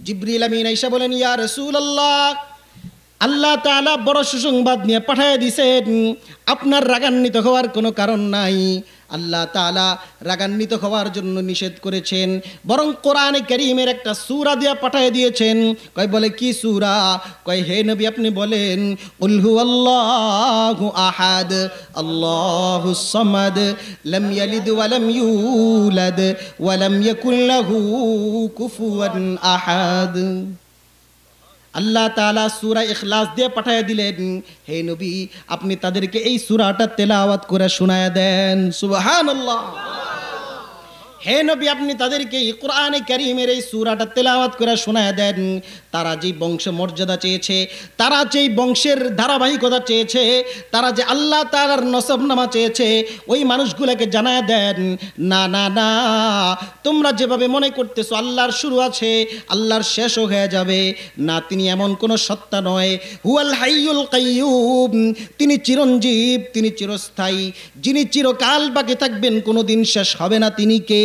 জিবরিল আমিন আয়েশা বলেন, ইয়া রাসূলুল্লাহ, আল্লাহ তাআলা বড় সুসংবাদ নিয়ে পাঠিয়ে দিয়েছেন, আপনার রাগান্বিত হওয়ার কোনো কারণ নাই। আল্লাহ তাআলা রাগান্বিত হওয়ার জন্য নিষেধ করেছেন, বরং কোরআনে কারীমের একটা সূরা দিয়ে পাঠিয়ে দিয়েছেন। কয় বলে কি সূরা? কয় হে নবী আপনি বলেন, কুল হুয়াল্লাহু আহাদ আল্লাহুস সামাদ লাম ইয়ালিদ ওয়া লাম ইউলাদ ওয়া লাম ইয়াকুল লাহু কুফুয়ান আহাদ। আল্লাহ তাআলা সূরা ইখলাস দিয়ে পাঠিয়ে দিলেন, হে নবী আপনি তাদেরকে এই সূরাটা তেলাওয়াত করে শোনায়া দেন। সুবহানাল্লাহ। হে নবী আপনি তাদেরকে এই কোরআনে কারীমের এই সূরাটা তেলাওয়াত করে শোনায়া দেন। তারা যে বংশ মর্যাদা চেয়েছে, তারা যেই বংশের ধারাবাহিকতা চেয়েছে, তারা যে আল্লাহ তাআলার নসবনামা চেয়েছে, ওই মানুষগুলোকে জানায়া দেন, না না না, তোমরা যেভাবে মনে করতেছো আল্লাহর শুরু আছে আল্লাহর শেষও হয়ে যাবে, না, তিনি এমন কোনো সত্তা নয়। হুয়াল হাইয়ুল কাইয়ুম, তিনি চিরঞ্জীব, তিনি চিরস্থায়ী, যিনি চিরকাল বাকি থাকবেন, কোনোদিন শেষ হবে না, তিনি কে?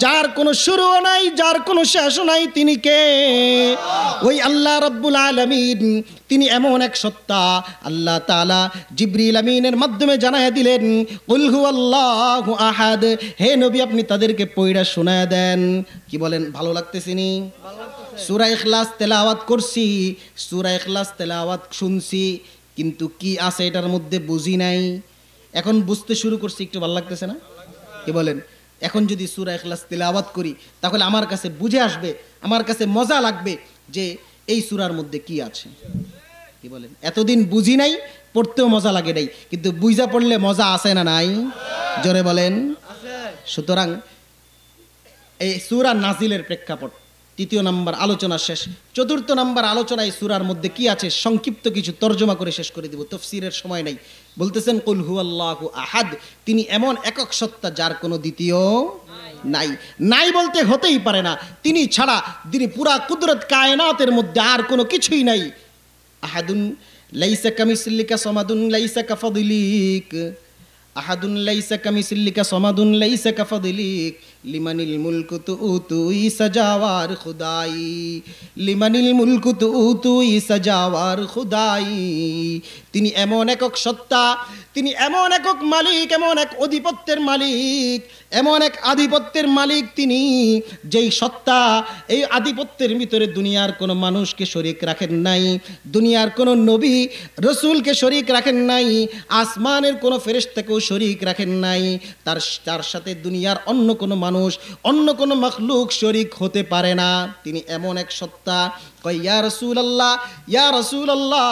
যার কোনো শুরুও নাই, যার কোনো শেষও নাই, তিনি কে? ওই আল্লাহ রাব্বুল আলামিন, তিনি এমন এক সত্তা। আল্লাহ তাআলা জিবরিল আমিনের মাধ্যমে জানায়া দিলেন, কুল হুয়াল্লাহু আহাদ, হে নবী আপনি তাদেরকে পড়া শোনায়া দেন। কি বলেন, ভালো লাগতেছে নি? সূরা ইখলাস তেলাওয়াত করছি, সূরা ইখলাস তেলাওয়াত শুনছি, কিন্তু কি আছে এটার মধ্যে বুঝি নাই। এখন বুঝতে শুরু করছি, একটু ভালো লাগতেছে না? কি বলেন? এখন যদি সূরা ইখলাস তেলাওয়াত করি তাহলে আমার কাছে বুঝে আসবে, আমার কাছে মজা লাগবে যে এই সূরার মধ্যে কি আছে। কি বলেন? এতদিন বুঝি নাই, পড়তেও মজা লাগে নাই, কিন্তু বুঝা পড়লে মজা আছে না নাই? জোরে বলেন। সুতরাং এই সূরা নাজিলের প্রেক্ষাপট, তৃতীয় নাম্বার আলোচনা শেষ। চতুর্থ নাম্বার আলোচনা এই সূরার মধ্যে কি আছে সংক্ষিপ্ত কিছু তর্জমা করে শেষ করে দিব, তাফসীরের সময় নাই। বলতেছেন কুল হুয়াল্লাহু আহাদ, তিনি এমন একক সত্তা যার কোনো দ্বিতীয় নাই। নাই বলতে হতেই পারে না, তিনি ছাড়া, তিনি পুরা কুদরত কায়নাতের মধ্যে আর কোনো কিছুই নাই। আহাদুন লাইসা কামিসলিকা সামাদুন লাইসা কাফাদিলিক, আহাদুন লাইসা কামিসলিকা সামাদুন লাইসা কাফাদিলিক, লিমানিল মুলকু তুতুই সাজাওয়ার খুদাই, লিমানিল মুলকু তুতুই সাজাওয়ার খুদাই। তিনি এমন একক সত্তা, তিনি এমন একক মালিক, এমন এক আধিপত্যের মালিক, এমন এক আধিপত্যের মালিক তিনি, যেই সত্তা এই আধিপত্যের ভিতরে দুনিয়ার কোনো মানুষকে শরীক রাখেন নাই, দুনিয়ার কোনো নবী রসুলকে শরীক রাখেন নাই, আসমানের কোনো ফেরেশতাকেও শরীক রাখেন নাই। তার সাথে দুনিয়ার অন্য কোনো মানুষ, অন্য কোনো মাখলুক শরীক হতে পারে না। তিনি এমন এক সত্তা। কয় ইয়া রাসূলুল্লাহ, ইয়া রাসূলুল্লাহ,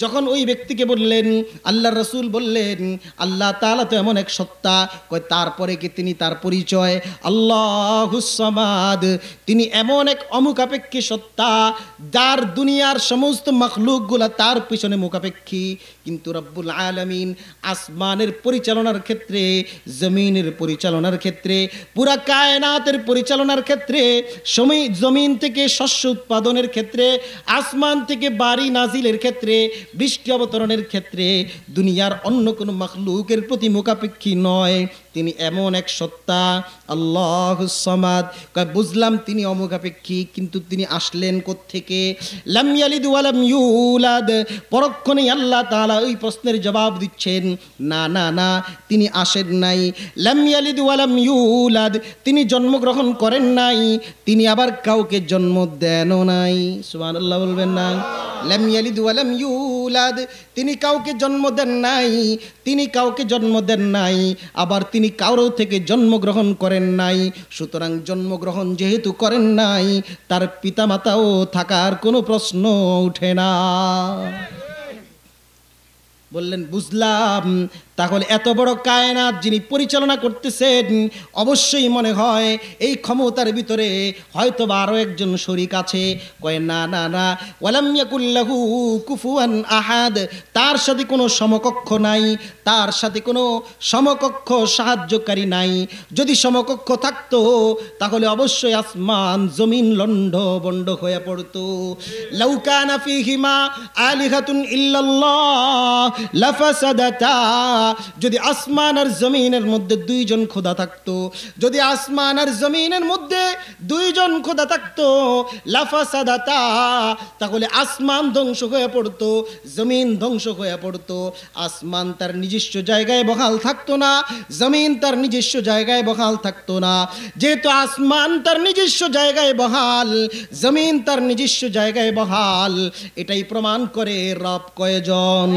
যখন ওই ব্যক্তিকে বললেন, আল্লাহর রাসূল বললেন আল্লাহ তাআলা তো এমন এক সত্তা, কয় তারপরে কি তিনি তার পরিচয় আল্লাহুস সামাদ, তিনি এমন এক অমুখাপেক্ষী সত্তা যার দুনিয়ার সমস্ত মাখলুকগুলা তার পিছনে মুখাপেক্ষী, কিন্তু রব্বুল আলামিন আসমানের পরিচালনার ক্ষেত্রে, জমিনের পরিচালনার ক্ষেত্রে, পুরা কায়নাতের পরিচালনার ক্ষেত্রে, জমিন থেকে শস্য উৎপাদনের ক্ষেত্রে, আসমান থেকে বাড়ি নাজিলের ক্ষেত্রে, বৃষ্টি অবতরণের ক্ষেত্রে দুনিয়ার অন্য কোনো মাখলুকের প্রতি মুখাপেক্ষী নয়। তিনি এমন এক সত্তা আল্লাহুস সামাদ। কয় বুঝলাম তিনি অমুখাপেক্ষী, কিন্তু তিনি আসলেন কোত্থেকে? লাম ইয়ালিদ ওয়া লাম ইউলাদ। পরক্ষণেই আল্লাহ তাআলা ওই প্রশ্নের জবাব দিচ্ছেন, না না না, তিনি আসেন নাই। লাম ইয়ালিদ ওয়া লাম ইউলাদ, তিনি জন্মগ্রহণ করেন নাই, তিনি আবার কাউকে জন্ম দেনও নাই। সুবহানাল্লাহ বলবেন না? লাম ইয়ালিদ ওয়া লাম ইউলাদ, তিনি কাউকে জন্ম দেন নাই, তিনি কাউকে জন্ম দেন নাই, আবার তিনি কারো থেকে জন্মগ্রহণ করেন নাই। সুতরাং জন্মগ্রহণ যেহেতু করেন নাই, তার পিতামাতাও থাকার কোনো প্রশ্ন ওঠে না। বললেন বুঝলাম, তাহলে এত বড় কায়নাত যিনি পরিচালনা করতেছেন, অবশ্যই মনে হয় এই ক্ষমতার ভিতরে হয়তো বা আরও একজন শরীক আছে। কয় না না না, ওয়ালাম ইয়াকুল লাহু কুফুয়ান আহাদ, তার সাথে কোনো সমকক্ষ নাই, তার সাথে কোনো সমকক্ষ সাহায্যকারী নাই। যদি সমকক্ষ থাকতো তাহলে অবশ্যই আসমান জমিন লন্ড বন্ড হয়ে পড়তো। লাউ কানা ফীহিমা আলিহাতুন ইল্লাল্লাহ লাফাসাদাতা, যদি আসমান আর জমিনের মধ্যে দুইজন খোদা থাকতো, যদি আসমান আর জমিনের মধ্যে দুইজন খোদা থাকতো, লাফাসাদাতা, তাহলে আসমান ধ্বংস হয়ে পড়তো, জমিন ধ্বংস হয়ে পড়তো। আসমান তার নিজস্ব জায়গায় বহাল থাকতো না, জমিন তার নিজস্ব জায়গায় বহাল থাকতো না। যেহেতু আসমান তার নিজস্ব জায়গায় বহাল, জমিন তার নিজস্ব জায়গায় বহাল, এটাই প্রমাণ করে রব কয়জন।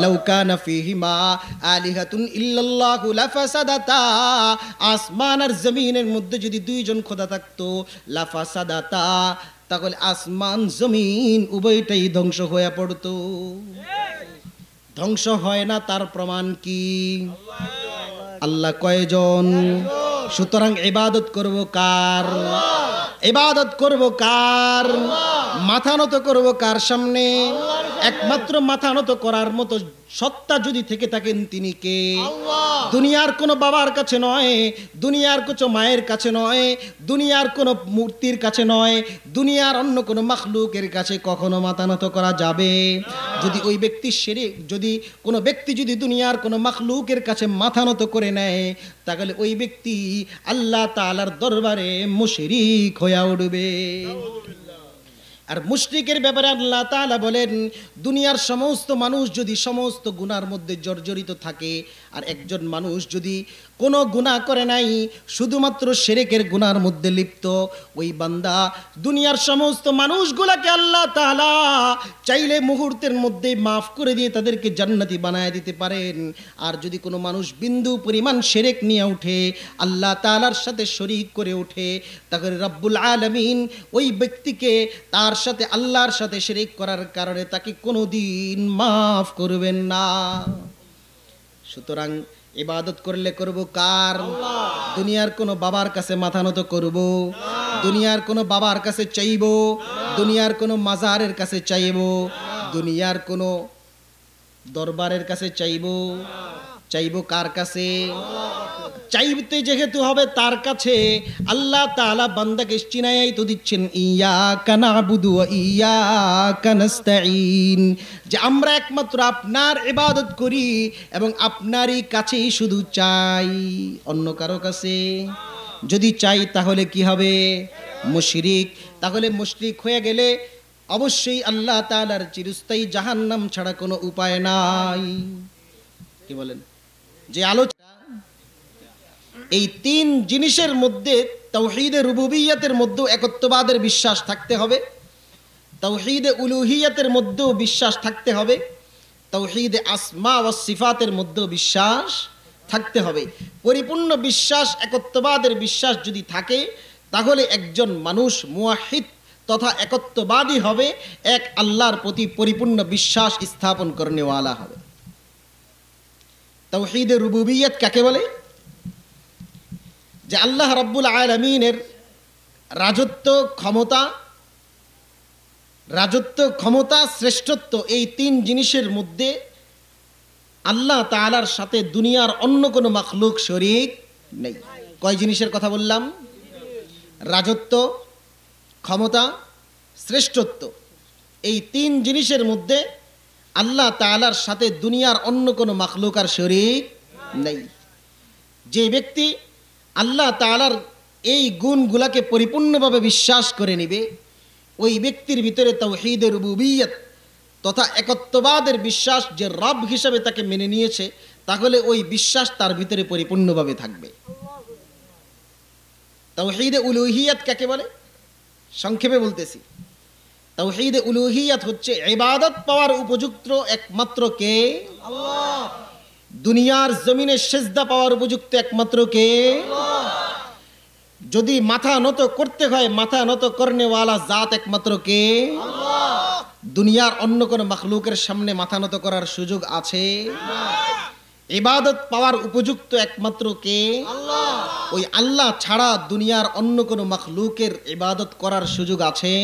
লাউ কানা ফীহিমা আলিহাতুন ইল্লাল্লাহু লাফাসাদাতা, আসমান আর জমিনের মধ্যে যদি দুইজন খোদা থাকতো, লাফাসাদাতা, তাহলে আসমান জমিন উভয়টাই ধ্বংস হয়ে পড়তো। ধ্বংস হয় না, তার প্রমাণ কি? আল্লাহ কয়জন? সুতরাং ইবাদত করব কার? ইবাদত করব কার? মাথা নত করব কার সামনে? একমাত্র মাথা নত করার মতো সত্তা যদি থেকে থাকেন তিনি কে? দুনিয়ার কোনো বাবার কাছে নয়, দুনিয়ার কোনো মায়ের কাছে নয়, দুনিয়ার কোনো মূর্তির কাছে নয়, দুনিয়ার অন্য কোনো মাখলুকের কাছে কখনো মাথা নত করা যাবে? যদি ওই ব্যক্তি শিরক, যদি কোনো ব্যক্তি যদি দুনিয়ার কোনো মাখলুকের কাছে মাথা নত করে নেয়, তাহলে ওই ব্যক্তি আল্লাহ তাআলার দরবারে মুশরিক হয়ে উঠবে। আর মুশরিকের ব্যাপারে আল্লাহ তাআলা বলেন, দুনিয়ার সমস্ত মানুষ যদি সমস্ত গুনার মধ্যে জর্জরিত থাকে, আর একজন মানুষ যদি কোনো গুনাহ করে নাই, শুধুমাত্র শিরকের গুনার মধ্যে লিপ্ত, ওই বান্দা দুনিয়ার সমস্ত মানুষগুলাকে আল্লাহ তাআলা চাইলে মুহূর্তের মধ্যে মাফ করে দিয়ে তাদেরকে জান্নাতি বানায় দিতে পারেন। আর যদি কোনো মানুষ বিন্দু পরিমাণ শিরক নিয়ে উঠে, আল্লাহ তাআলার সাথে শরীক করে ওঠে, তাহলে রব্বুল আলামিন ওই ব্যক্তিকে তার সাথে আল্লাহর সাথে শিরক করার কারণে তাকে কোনোদিন মাফ করবেন না। সুতরাং ইবাদত করলে করব কার? দুনিয়ার কোনো বাবার কাছে মাথা নত করব, দুনিয়ার কোনো বাবার কাছে চাইব, দুনিয়ার কোনো মাজারের কাছে চাইব, দুনিয়ার কোনো দরবারের কাছে চাইব? চাইব কার কাছে? চাইতে যেহেতু হবে তার কাছে, আল্লাহ তাআলা বান্দাকে চিনায়াই তো দিচ্ছেন, ইয়াকা না'বুদু ওয়া ইয়াকা নাস্তাঈন, যে আমরা একমাত্র আপনার ইবাদত করি এবং আপনারই কাছেই শুধু চাই, অন্য কারো কাছে যদি চাই তাহলে কি হবে? মুশরিক। তাহলে মুশরিক হয়ে গেলে অবশ্যই আল্লাহ তাআলার চিরস্থায়ী জাহান্নাম ছাড়া কোনো উপায় নাই। কি বলেন? যে আলোচনা এই তিন জিনিসের মধ্যে, তাওহীদে রুবুবিয়্যাতের মধ্যেও একত্ববাদের বিশ্বাস থাকতে হবে, তাওহীদে উলুহিয়্যাতের মধ্যেও বিশ্বাস থাকতে হবে, তাওহীদে আসমা ওয়াস সিফাতের মধ্যেও বিশ্বাস থাকতে হবে। পরিপূর্ণ বিশ্বাস, একত্ববাদের বিশ্বাস যদি থাকে, তাহলে একজন মানুষ মুওয়াহিদ তথা একত্ববাদী হবে, এক আল্লাহর প্রতি পরিপূর্ণ বিশ্বাস স্থাপন করনেওয়ালা হবে। তাওহীদে রুবুবিয়্যাত কাকে বলে? যে আল্লাহ রাব্বুল আলামিনের রাজত্ব, ক্ষমতা, শ্রেষ্ঠত্ব, এই তিন জিনিসের মধ্যে আল্লাহ তাআলার সাথে দুনিয়ার অন্য কোনো মাখলুক শরীক নেই। কয় জিনিসের কথা বললাম? রাজত্ব, ক্ষমতা, শ্রেষ্ঠত্ব, এই তিন জিনিসের মধ্যে আল্লাহ তাআলার সাথে দুনিয়ার অন্য কোনো মাখলুক আর শরীক নেই। যে ব্যক্তি আল্লাহ তাআলার এই গুণগুলাকে পরিপূর্ণভাবে বিশ্বাস করে নেবে, ওই ব্যক্তির ভিতরে তাওহীদে রুবুবিয়্যাত তথা একত্ববাদের বিশ্বাস, যে রব হিসাবে তাকে মেনে নিয়েছে, তাহলে ওই বিশ্বাস তার ভিতরে পরিপূর্ণভাবে থাকবে। তাওহীদে উলুহিয়্যাত কাকে বলে? সংক্ষেপে বলতেছি, তাওহীদে উলুহিয়্যাত হচ্ছে ইবাদত পাওয়ার উপযুক্ত একমাত্র কে? আল্লাহ। দুনিয়ার জমিনে সেজদা পাওয়ার উপযুক্ত একমাত্র কে? আল্লাহ। যদি মাথা নত করতে হয়, মাথা নত করনেওয়ালা জাত একমাত্র কে? আল্লাহ। দুনিয়ার অন্য কোনো মাখলুকের সামনে মাথা নত করার সুযোগ আছে? ইবাদত পাওয়ার উপযুক্ত একমাত্র কে? আল্লাহ। ওই আল্লাহ ছাড়া দুনিয়ার অন্য কোনো মাখলুকের ইবাদত করার সুযোগ আছে?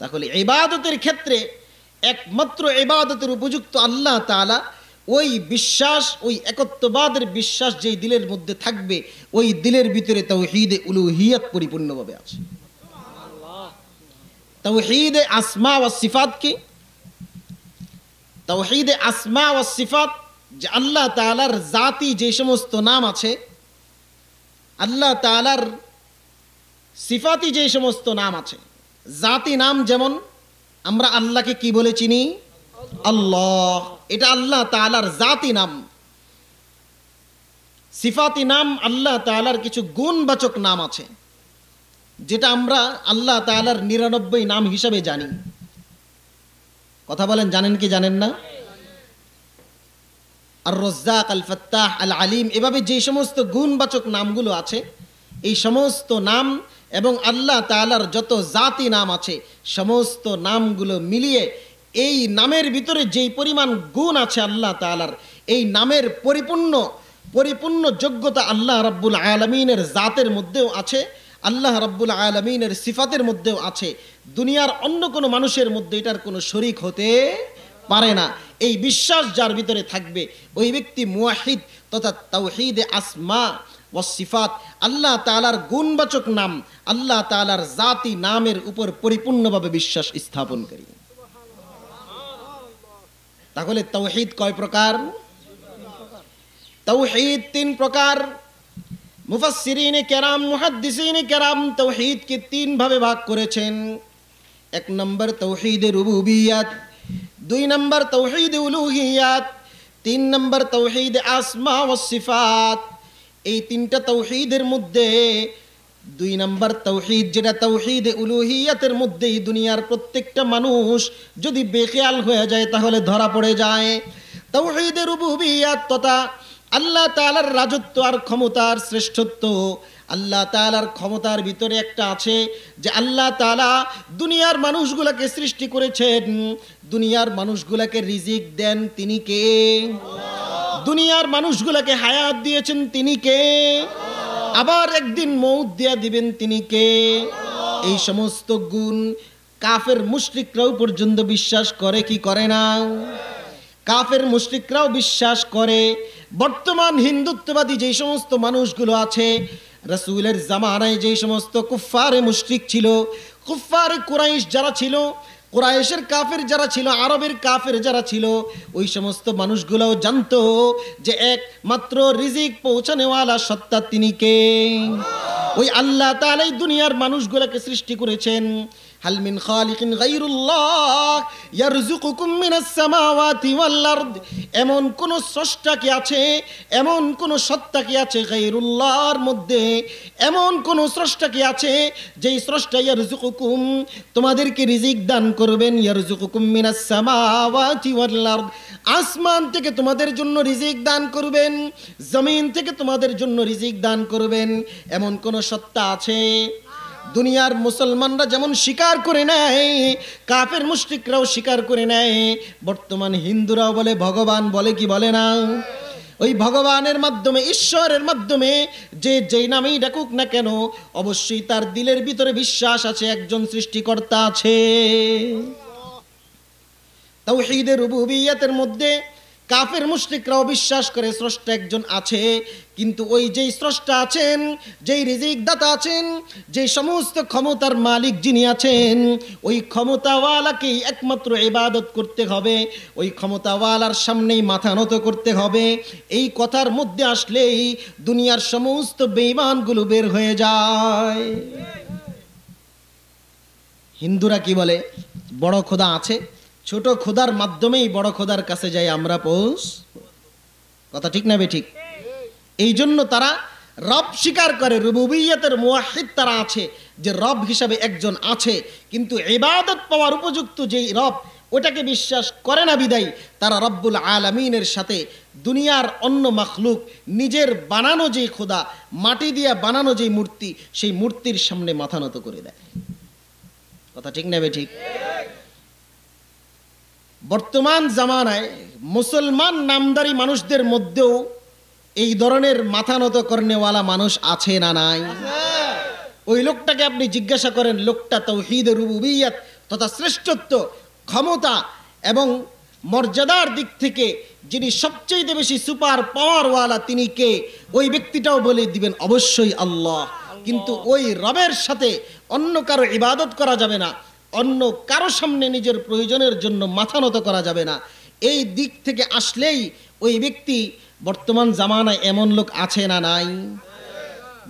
তাহলে ইবাদতের ক্ষেত্রে একমাত্র ইবাদতের উপযুক্ত আল্লাহ তাআলা। ওই বিশ্বাস, ওই একত্ববাদের বিশ্বাস যেই দিলের মধ্যে থাকবে, ওই দিলের ভিতরে তাওহীদে উলুহিয়্যাত পরিপূর্ণভাবে আছে। তাওহীদে আসমা ওয়াস সিফাত কি? তাওহীদে আসমা ওয়াস সিফাত যে আল্লাহ তাআলার জাতি যে সমস্ত নাম আছে, আল্লাহ তাআলার সিফাতি যে সমস্ত নাম আছে। জাতি নাম যেমন আমরা আল্লাহকে কি বলে চিনি? আল্লাহ, এটা আল্লাহ তাআলার জাতি নাম। সিফাতি নাম আল্লাহ তাআলার কিছু গুণবাচক নাম আছে, যেটা আমরা আল্লাহ তাআলার 99 নাম হিসাবে জানি। কথা বলেন, জানেন কি জানেন না? আর রাজ্জাক, আল ফাত্তাহ, আল আলিম, এভাবে যে সমস্ত গুণবাচক নামগুলো আছে, এই সমস্ত নাম এবং আল্লাহ তাআলার যত জাতি নাম আছে সমস্ত নামগুলো মিলিয়ে এই নামের ভিতরে যেই পরিমাণ গুণ আছে আল্লাহ তাআলার, এই নামের পরিপূর্ণ যোগ্যতা আল্লাহ রাব্বুল আলামিনের জাতের মধ্যেও আছে, আল্লাহ রাব্বুল আলামিনের সিফাতের মধ্যেও আছে। দুনিয়ার অন্য কোনো মানুষের মধ্যে এটার কোনো শরীক হতে পারে না। এই বিশ্বাস যার ভিতরে থাকবে ওই ব্যক্তি মুওয়াহিদ তথা তাওহীদে আসমা ওয়াস সিফাত, আল্লাহ তাআলার গুণবাচক নাম, আল্লাহ তাআলার জাতি নামের উপর পরিপূর্ণভাবে বিশ্বাস স্থাপন করি। তাহলে তাওহীদ কয় প্রকার? তাওহীদ 3 প্রকার। মুফাসসিরিনে কেরাম, মুহাদ্দিসিনে কেরাম তাওহীদকে 3 ভাবে ভাগ করেছেন। 1 নম্বর তাওহীদে রুবুবিয়্যাত, 2 নম্বর তাওহীদে উলুহিয়্যাত, 3 নম্বর তাওহীদে আসমা ওয়াস সিফাত। এই 3টা তাওহীদের মধ্যে 2 নম্বর তাওহীদ, যেটা তাওহীদে উলুহিয়্যাতের মধ্যেই দুনিয়ার প্রত্যেকটা মানুষ যদি বেখেয়াল হয়ে যায় তাহলে ধরা পড়ে যায়। তাওহীদে রুবুবিয়্যাত তথা আল্লাহ তাআলার রাজত্ব আর ক্ষমতার শ্রেষ্ঠত্ব, আল্লাহ তাআলার ক্ষমতার ভিতরে একটা আছে যে আল্লাহ তাআলা দুনিয়ার মানুষগুলোকে সৃষ্টি করেছেন, দুনিয়ার মানুষগুলোকে রিজিক দেন তিনি কে? দুনিয়ার মানুষগুলোকে হায়াত দিয়েছেন তিনি কে? আবার একদিন মউত দিয়া দিবেন তিনি কে? এই সমস্ত গুণ কাফের মুশরিকরাও পর্যন্ত বিশ্বাস করে কি করে না? কাফের মুশরিকরাও বিশ্বাস করে। বর্তমান হিন্দুত্ববাদী যে সমস্ত মানুষগুলো আছে, রাসূলের জামানায় যে সমস্ত কুফফারে মুশরিক ছিল, কুফফারে কুরাইশ যারা ছিল, কুরাইশের কাফের যারা ছিল, আরবের কাফের যারা ছিল, ওই সমস্ত মানুষগুলোও জানতো যে একমাত্র রিজিক পৌঁছানেওয়ালা সত্তা তিনি কে? ওই আল্লাহ তাআলাই দুনিয়ার মানুষগুলোকে সৃষ্টি করেছেন। হাল মিন খালিকিন গায়রুল্লাহ ইয়ারযুকুকুম মিনাস সামাওয়াতি ওয়াল আরদ, এমন কোন স্রষ্টা কি আছে, এমন কোন সত্তা কি আছে গায়রুল্লাহর মধ্যে, এমন কোন স্রষ্টা কি আছে যেই স্রষ্টা ইয়ারযুকুকুম তোমাদেরকে রিজিক দান করবেন, ইয়ারযুকুকুম মিনাস সামাওয়াতি ওয়াল আরদ, আসমান থেকে তোমাদের জন্য রিজিক দান করবেন, জমিন থেকে তোমাদের জন্য রিজিক দান করবেন, এমন কোন সত্তা আছে? দুনিয়ার মুসলমানরা যেমন স্বীকার করে নেয়, কাফের মুশরিকরাও স্বীকার করে নেয়। বর্তমান হিন্দুরাও বলে ভগবান, বলে কি বলে না? ওই ভগবানের মাধ্যমে, ঈশ্বরের মাধ্যমে যে যেই নামেই ডাকুক না কেন, অবশ্যই তার দিলের ভিতরে বিশ্বাস আছে একজন সৃষ্টিকর্তা আছে। তাওহীদের রুবুবিয়্যাতের মধ্যে কাফের মুশরিকরাও বিশ্বাস করে স্রষ্টা একজন আছে, কিন্তু ওই যেই স্রষ্টা আছেন, যেই রিজিক দাতা আছেন, যেই সমস্ত ক্ষমতার মালিক যিনি আছেন, ওই ক্ষমতাওয়ালাকেই একমাত্র ইবাদত করতে হবে, ওই ক্ষমতাওয়ালার সামনেই মাথা নত করতে হবে। এই কথার মধ্যে আসলেই দুনিয়ার সমস্ত বেঈমানগুলো বের হয়ে যায়। হিন্দুরা কি বলে? বড় খোদা আছে, ছোট খোদার মাধ্যমেই বড় খোদার কাছে যাই আমরা পৌঁছ। কথা ঠিক না বেঠিক? এই জন্য তারা রব স্বীকার করে, রুবুবিয়্যাতের মুওয়াহিদ তারা আছে যে রব হিসাবে একজন আছে, কিন্তু ইবাদত পাওয়ার উপযুক্ত যেই রব ওটাকে বিশ্বাস করে না বিদায় তারা রব্বুল আলামিনের সাথে দুনিয়ার অন্য মাখলুক, নিজের বানানো যেই খোদা, মাটি দিয়ে বানানো যেই মূর্তি, সেই মূর্তির সামনে মাথা নত করে দেয়। কথা ঠিক না বেঠিক? বর্তমান জামানায় মুসলমান নামদারি মানুষদের মধ্যেও এই ধরনের মাথা নত করনেওয়ালা মানুষ আছে না নাই? ওই লোকটাকে আপনি জিজ্ঞাসা করেন, লোকটা তাওহীদের রুবুবিয়্যাত তথা শ্রেষ্ঠত্ব, ক্ষমতা এবং মর্যাদার দিক থেকে যিনি সবচেয়ে বেশি সুপার পাওয়ারওয়ালা তিনি কে? ওই ব্যক্তিটাও বলে দিবেন অবশ্যই আল্লাহ। কিন্তু ওই রবের সাথে অন্য কারো ইবাদত করা যাবে না, অন্য কারো সামনে নিজের প্রয়োজনের জন্য মাথা নত করা যাবে না। এই দিক থেকে আসলেই ওই ব্যক্তি, বর্তমান জামানায় এমন লোক আছে না নাই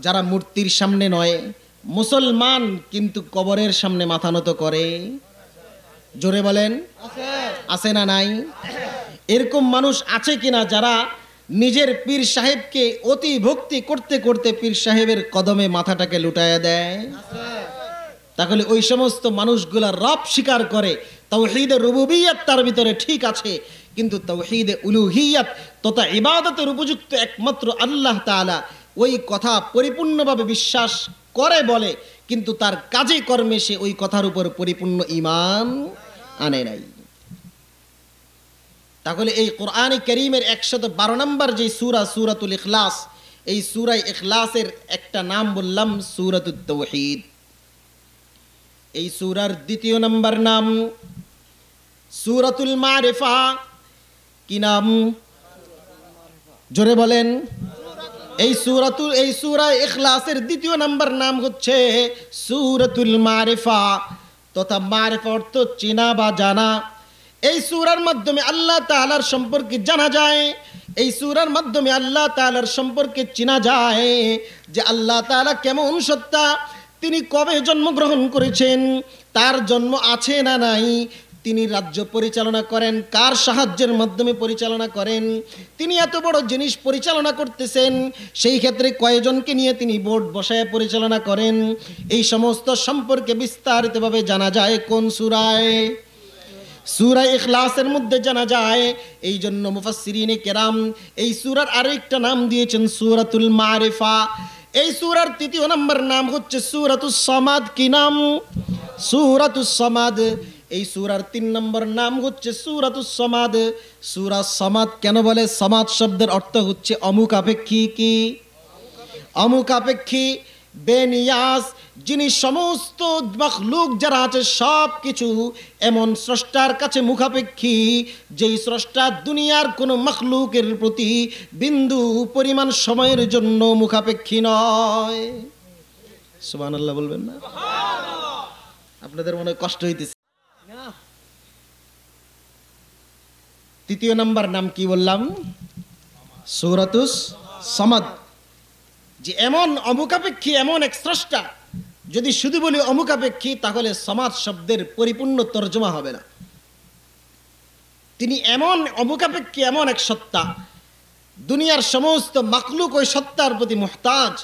যারা মূর্তির সামনে নয়, মুসলমান কিন্তু কবরের সামনে মাথা নত করে? জোরে বলেন, আছে না নাই? এরকম মানুষ আছে কিনা যারা নিজের পীর সাহেবকে অতি ভক্তি করতে করতে পীর সাহেবের কদমে মাথাটাকে লুটায়া দেয়? তাহলে ওই সমস্ত মানুষগুলা রব স্বীকার করে, তাওহীদে রুবুবিয়্যাত তার ভিতরে ঠিক আছে, কিন্তু তাওহীদে উলুহিয়্যাত তথা ইবাদতের উপযুক্ত একমাত্র আল্লাহ তাআলা, ওই কথা পরিপূর্ণভাবে বিশ্বাস করে বলে, কিন্তু তার কাজে কর্মে সে ওই কথার উপর পরিপূর্ণ ঈমান আনে নাই। তাহলে এই কোরআনে কারীমের 112 নম্বর যে সূরা, সূরাতুল ইখলাস, এই সূরা ইখলাসের একটা নাম বললাম সূরাতুত তাওহীদ। এই সূরার দ্বিতীয় নম্বর নাম সূরাতুল মারিফা। কি নাম? জোরে বলেন। এই সূরা ইখলাসের দ্বিতীয় নম্বর নাম হচ্ছে সূরাতুল মারিফা, তথা মারিফা অর্থ চেনা বা জানা। এই সূরার মাধ্যমে আল্লাহ তাআলার সম্পর্কে জানা যায়, এই সূরার মাধ্যমে আল্লাহ তাআলার সম্পর্কে চেনা যায় যে আল্লাহ তাআলা কেমন সত্তা, তিনি কবে জন্মগ্রহণ করেছেন, তার জন্ম আছে না নাই, তিনি রাজ্য পরিচালনা করেন কার সাহায্যের মাধ্যমে পরিচালনা করেন, তিনি এত বড় জিনিস পরিচালনা করতেছেন, সেই ক্ষেত্রে কয়জনকে নিয়ে তিনি বোর্ড বসায় পরিচালনা করেন, এই সমস্ত সম্পর্কে বিস্তারিতভাবে জানা যায় কোন সূরায়? সূরা ইখলাসের মধ্যে জানা যায়। এই জন্য মুফাসসিরিনে কেরাম এই সূরার আরেকটা নাম দিয়েছেন সূরাতুল মারিফা। এই সূরার তৃতীয় নম্বর নাম হচ্ছে সূরাতুস সামাদ। কি নাম? সূরাতুস সামাদ। এই সূরার 3 নম্বর নাম হচ্ছে সূরাতুস সামাদ। সূরা সামাদ কেন বলে? সামাদ শব্দের অর্থ হচ্ছে অমুখাপেক্ষী। কি? অমুখাপেক্ষী, বেনিয়াজ, যিনি সমস্ত মাখলুক যারা আছে সব কিছু এমন স্রষ্টার কাছে মুখাপেক্ষী, যেই স্রষ্টা দুনিয়ার কোনো মাখলুকের প্রতি বিন্দু পরিমাণ সময়ের জন্য মুখাপেক্ষী নয়। সুবহানাল্লাহ বলবেন না? আপনাদের মনে কষ্ট হইতেছে। তৃতীয় নাম্বার নাম কি বললাম? সূরাতুস সামাদ। যে এমন অমুখাপেক্ষী, এমন এক স্রষ্টা, যদি শুধু বলি অমুখাপেক্ষী তাহলে সমাজ শব্দের পরিপূর্ণ তর্জমা হবে না। তিনি এমন অমুখাপেক্ষী, এমন এক সত্তা, দুনিয়ার সমস্ত মাখলুক ওই সত্তার প্রতি মুহতাজ,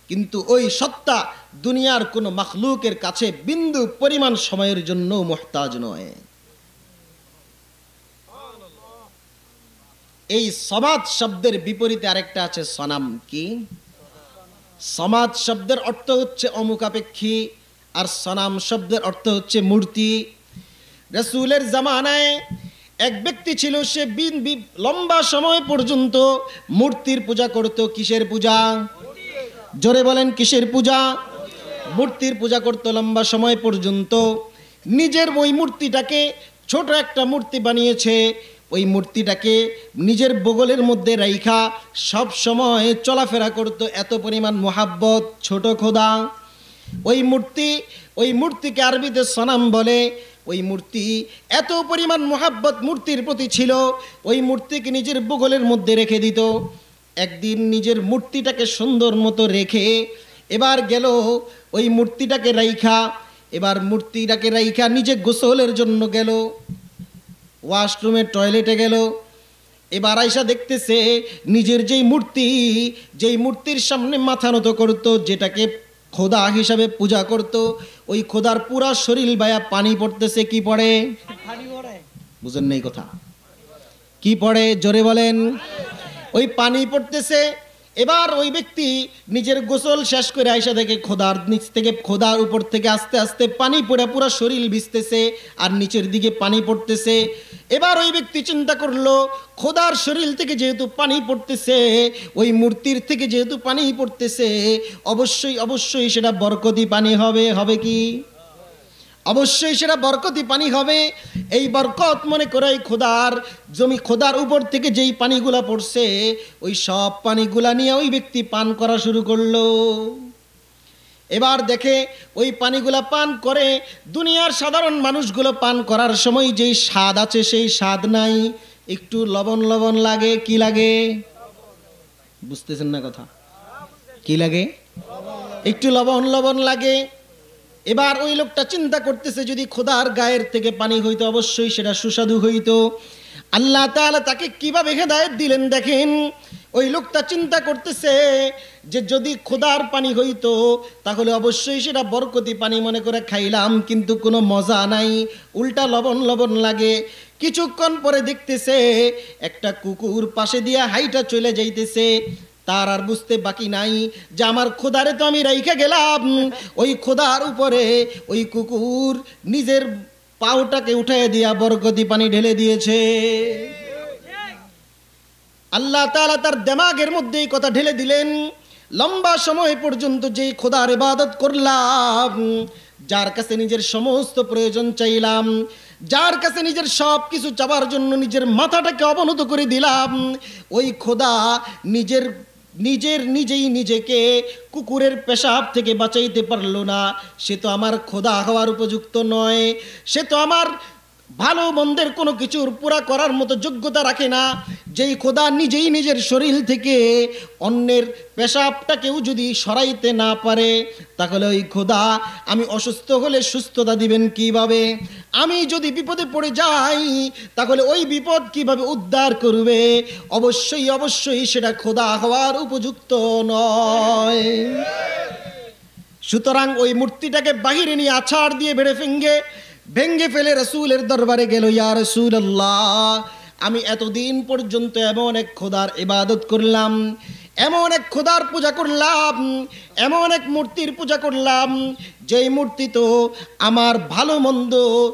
কিন্তু ওই সত্তা দুনিয়ার কোনো মাখলুকের কাছে বিন্দু পরিমাণ সময়ের জন্য মুহতাজ নয়। এই সমাজ শব্দের বিপরীতে আরেকটা আছে সনাম। কি? সমাজ শব্দের অর্থ হচ্ছে অমুখাপেক্ষী, আর সনাম শব্দের অর্থ হচ্ছে মূর্তি। রাসূলের জামানায় এক ব্যক্তি ছিল, সে লম্বা সময় পর্যন্ত মূর্তির পূজা করত। কিসের পূজা? জোরে বলেন, কিসের পূজা? মূর্তির পূজা করত লম্বা সময় পর্যন্ত। নিজের ওই মূর্তিটাকে, ছোট একটা মূর্তি বানিয়েছে, ওই মূর্তিটাকে নিজের বগলের মধ্যে রাইখা সব সময় চলাফেরা করত, এত পরিমাণ মোহাব্বত। ছোট খোদা ওই মূর্তিকে আরবিতে সনাম বলে। ওই মূর্তি এত পরিমাণ মোহাব্বত মূর্তির প্রতি ছিল, ওই মূর্তিকে নিজের বগলের মধ্যে রেখে দিত। একদিন নিজের মূর্তিটাকে সুন্দর মতো রেখে এবার গেল ওই মূর্তিটাকে রাইখা নিজে গোসলের জন্য গেল, ওয়াশরুমে, টয়লেটে গেল। এবার আয়সা দেখতেছে নিজের যেই মূর্তির সামনে মাথা নত করত, যেটাকে খোদা হিসাবে পূজা করত, ওই খোদার পুরা শরীর বায়া পানি পড়তেছে। কি পড়ে? বুঝেন নাই কথা? কি পড়ে? জোরে বলেন। ওই পানি পড়তেছে। এবার ওই ব্যক্তি নিজের গোসল শেষ করে আয়সা দেখে খোদার উপর থেকে আস্তে আস্তে পানি পড়ে পুরো শরীর ভিজতেছে আর নিচের দিকে পানি পড়তেছে। এবার ওই ব্যক্তি চিন্তা করলো, খোদার শরীর থেকে যেহেতু পানি পড়তেছে, ওই মূর্তির থেকে যেহেতু পানি পড়তেছে, অবশ্যই সেটা বরকতি পানি হবে। হবে কি? অবশ্যই সেটা বরকতি পানি হবে। এই বরকত মনে করে খোদার উপর থেকে যেই পানিগুলা পড়ছে, ওই সব পানিগুলা নিয়ে ওই ব্যক্তি পান করা শুরু করলো। এবার দেখে ওই পানিগুলা পান করে, দুনিয়ার সাধারণ মানুষগুলো পান করার সময় যেই স্বাদ আছে সেই স্বাদ নাই। একটু লবণ লবণ লাগে। কি লাগে? বুঝতেছেন না কথা? কি লাগে? একটু লবণ লবণ লাগে। এবার ওই লোকটা চিন্তা করতেছে, যদি খোদার গায়ের থেকে পানি হইতো অবশ্যই সেটা সুস্বাদু হইতো। আল্লাহ তাআলা তাকে কিভাবে হেদায়েত দিলেন দেখেন। ওই লোকটা চিন্তা করতেছে যে যদি খোদার পানি হইতো তাহলে অবশ্যই সেটা বরকতি পানি মনে করে খাইলাম, কিন্তু কোনো মজা নাই, উল্টা লবণ লবণ লাগে। কিছুক্ষণ পরে দেখতেছে একটা কুকুর পাশে দিয়ে হাইটা চলে যাইতেছে। তার আর বুঝতে বাকি নাই যে আমার খোদারে তো আমি রাইখা গেলাম, ওই খোদার উপরে ওই কুকুর নিজের পাউটাকে উঠায় দিয়া বরকতি পানি ঢেলে দিয়েছে। আল্লাহ তাআলা তার দিমাগের মধ্যে এই কথা ঢেলে দিলেন। লম্বা সময় পর্যন্ত যেই খোদার ইবাদত করলাম, যার কাছে নিজের সমস্ত প্রয়োজন চাইলাম, যার কাছে নিজের সব কিছু চাওয়ার জন্য নিজের মাথাটাকে অবনত করে দিলাম, ওই খোদা নিজেই নিজেকে কুকুরের পেশাব থেকে বাঁচাইতে পারলো না। সে তো আমার খোদা হওয়ার উপযুক্ত নয়। সে তো আমার ভালো মন্দের কোনো কিছুর পুরা করার মতো যোগ্যতা রাখে না। যেই খোদা নিজেই নিজের শরীর থেকে অন্যের পেশাবটাকেও যদি সরাইতে না পারে, তাহলে ওই খোদা আমি অসুস্থ হলে সুস্থতা দিবেন কিভাবে? আমি যদি বিপদে পড়ে যাই তাহলে ওই বিপদ কিভাবে উদ্ধার করবে? অবশ্যই অবশ্যই সেটা খোদা হওয়ার উপযুক্ত নয়। সুতরাং ওই মূর্তিটাকে বাহিরে নিয়ে আছাড় দিয়ে ভেঙ্গে ফেলে রাসূলের দরবারে গেল। ইয়া রাসূলুল্লাহ, আমি এতদিন পর্যন্ত এমন এক খোদার ইবাদত করলাম, এমন এক খোদার পূজা করলাম, এমন এক মূর্তির পূজা করলাম, যেই মূর্তি তো আমার ভালো মন্দ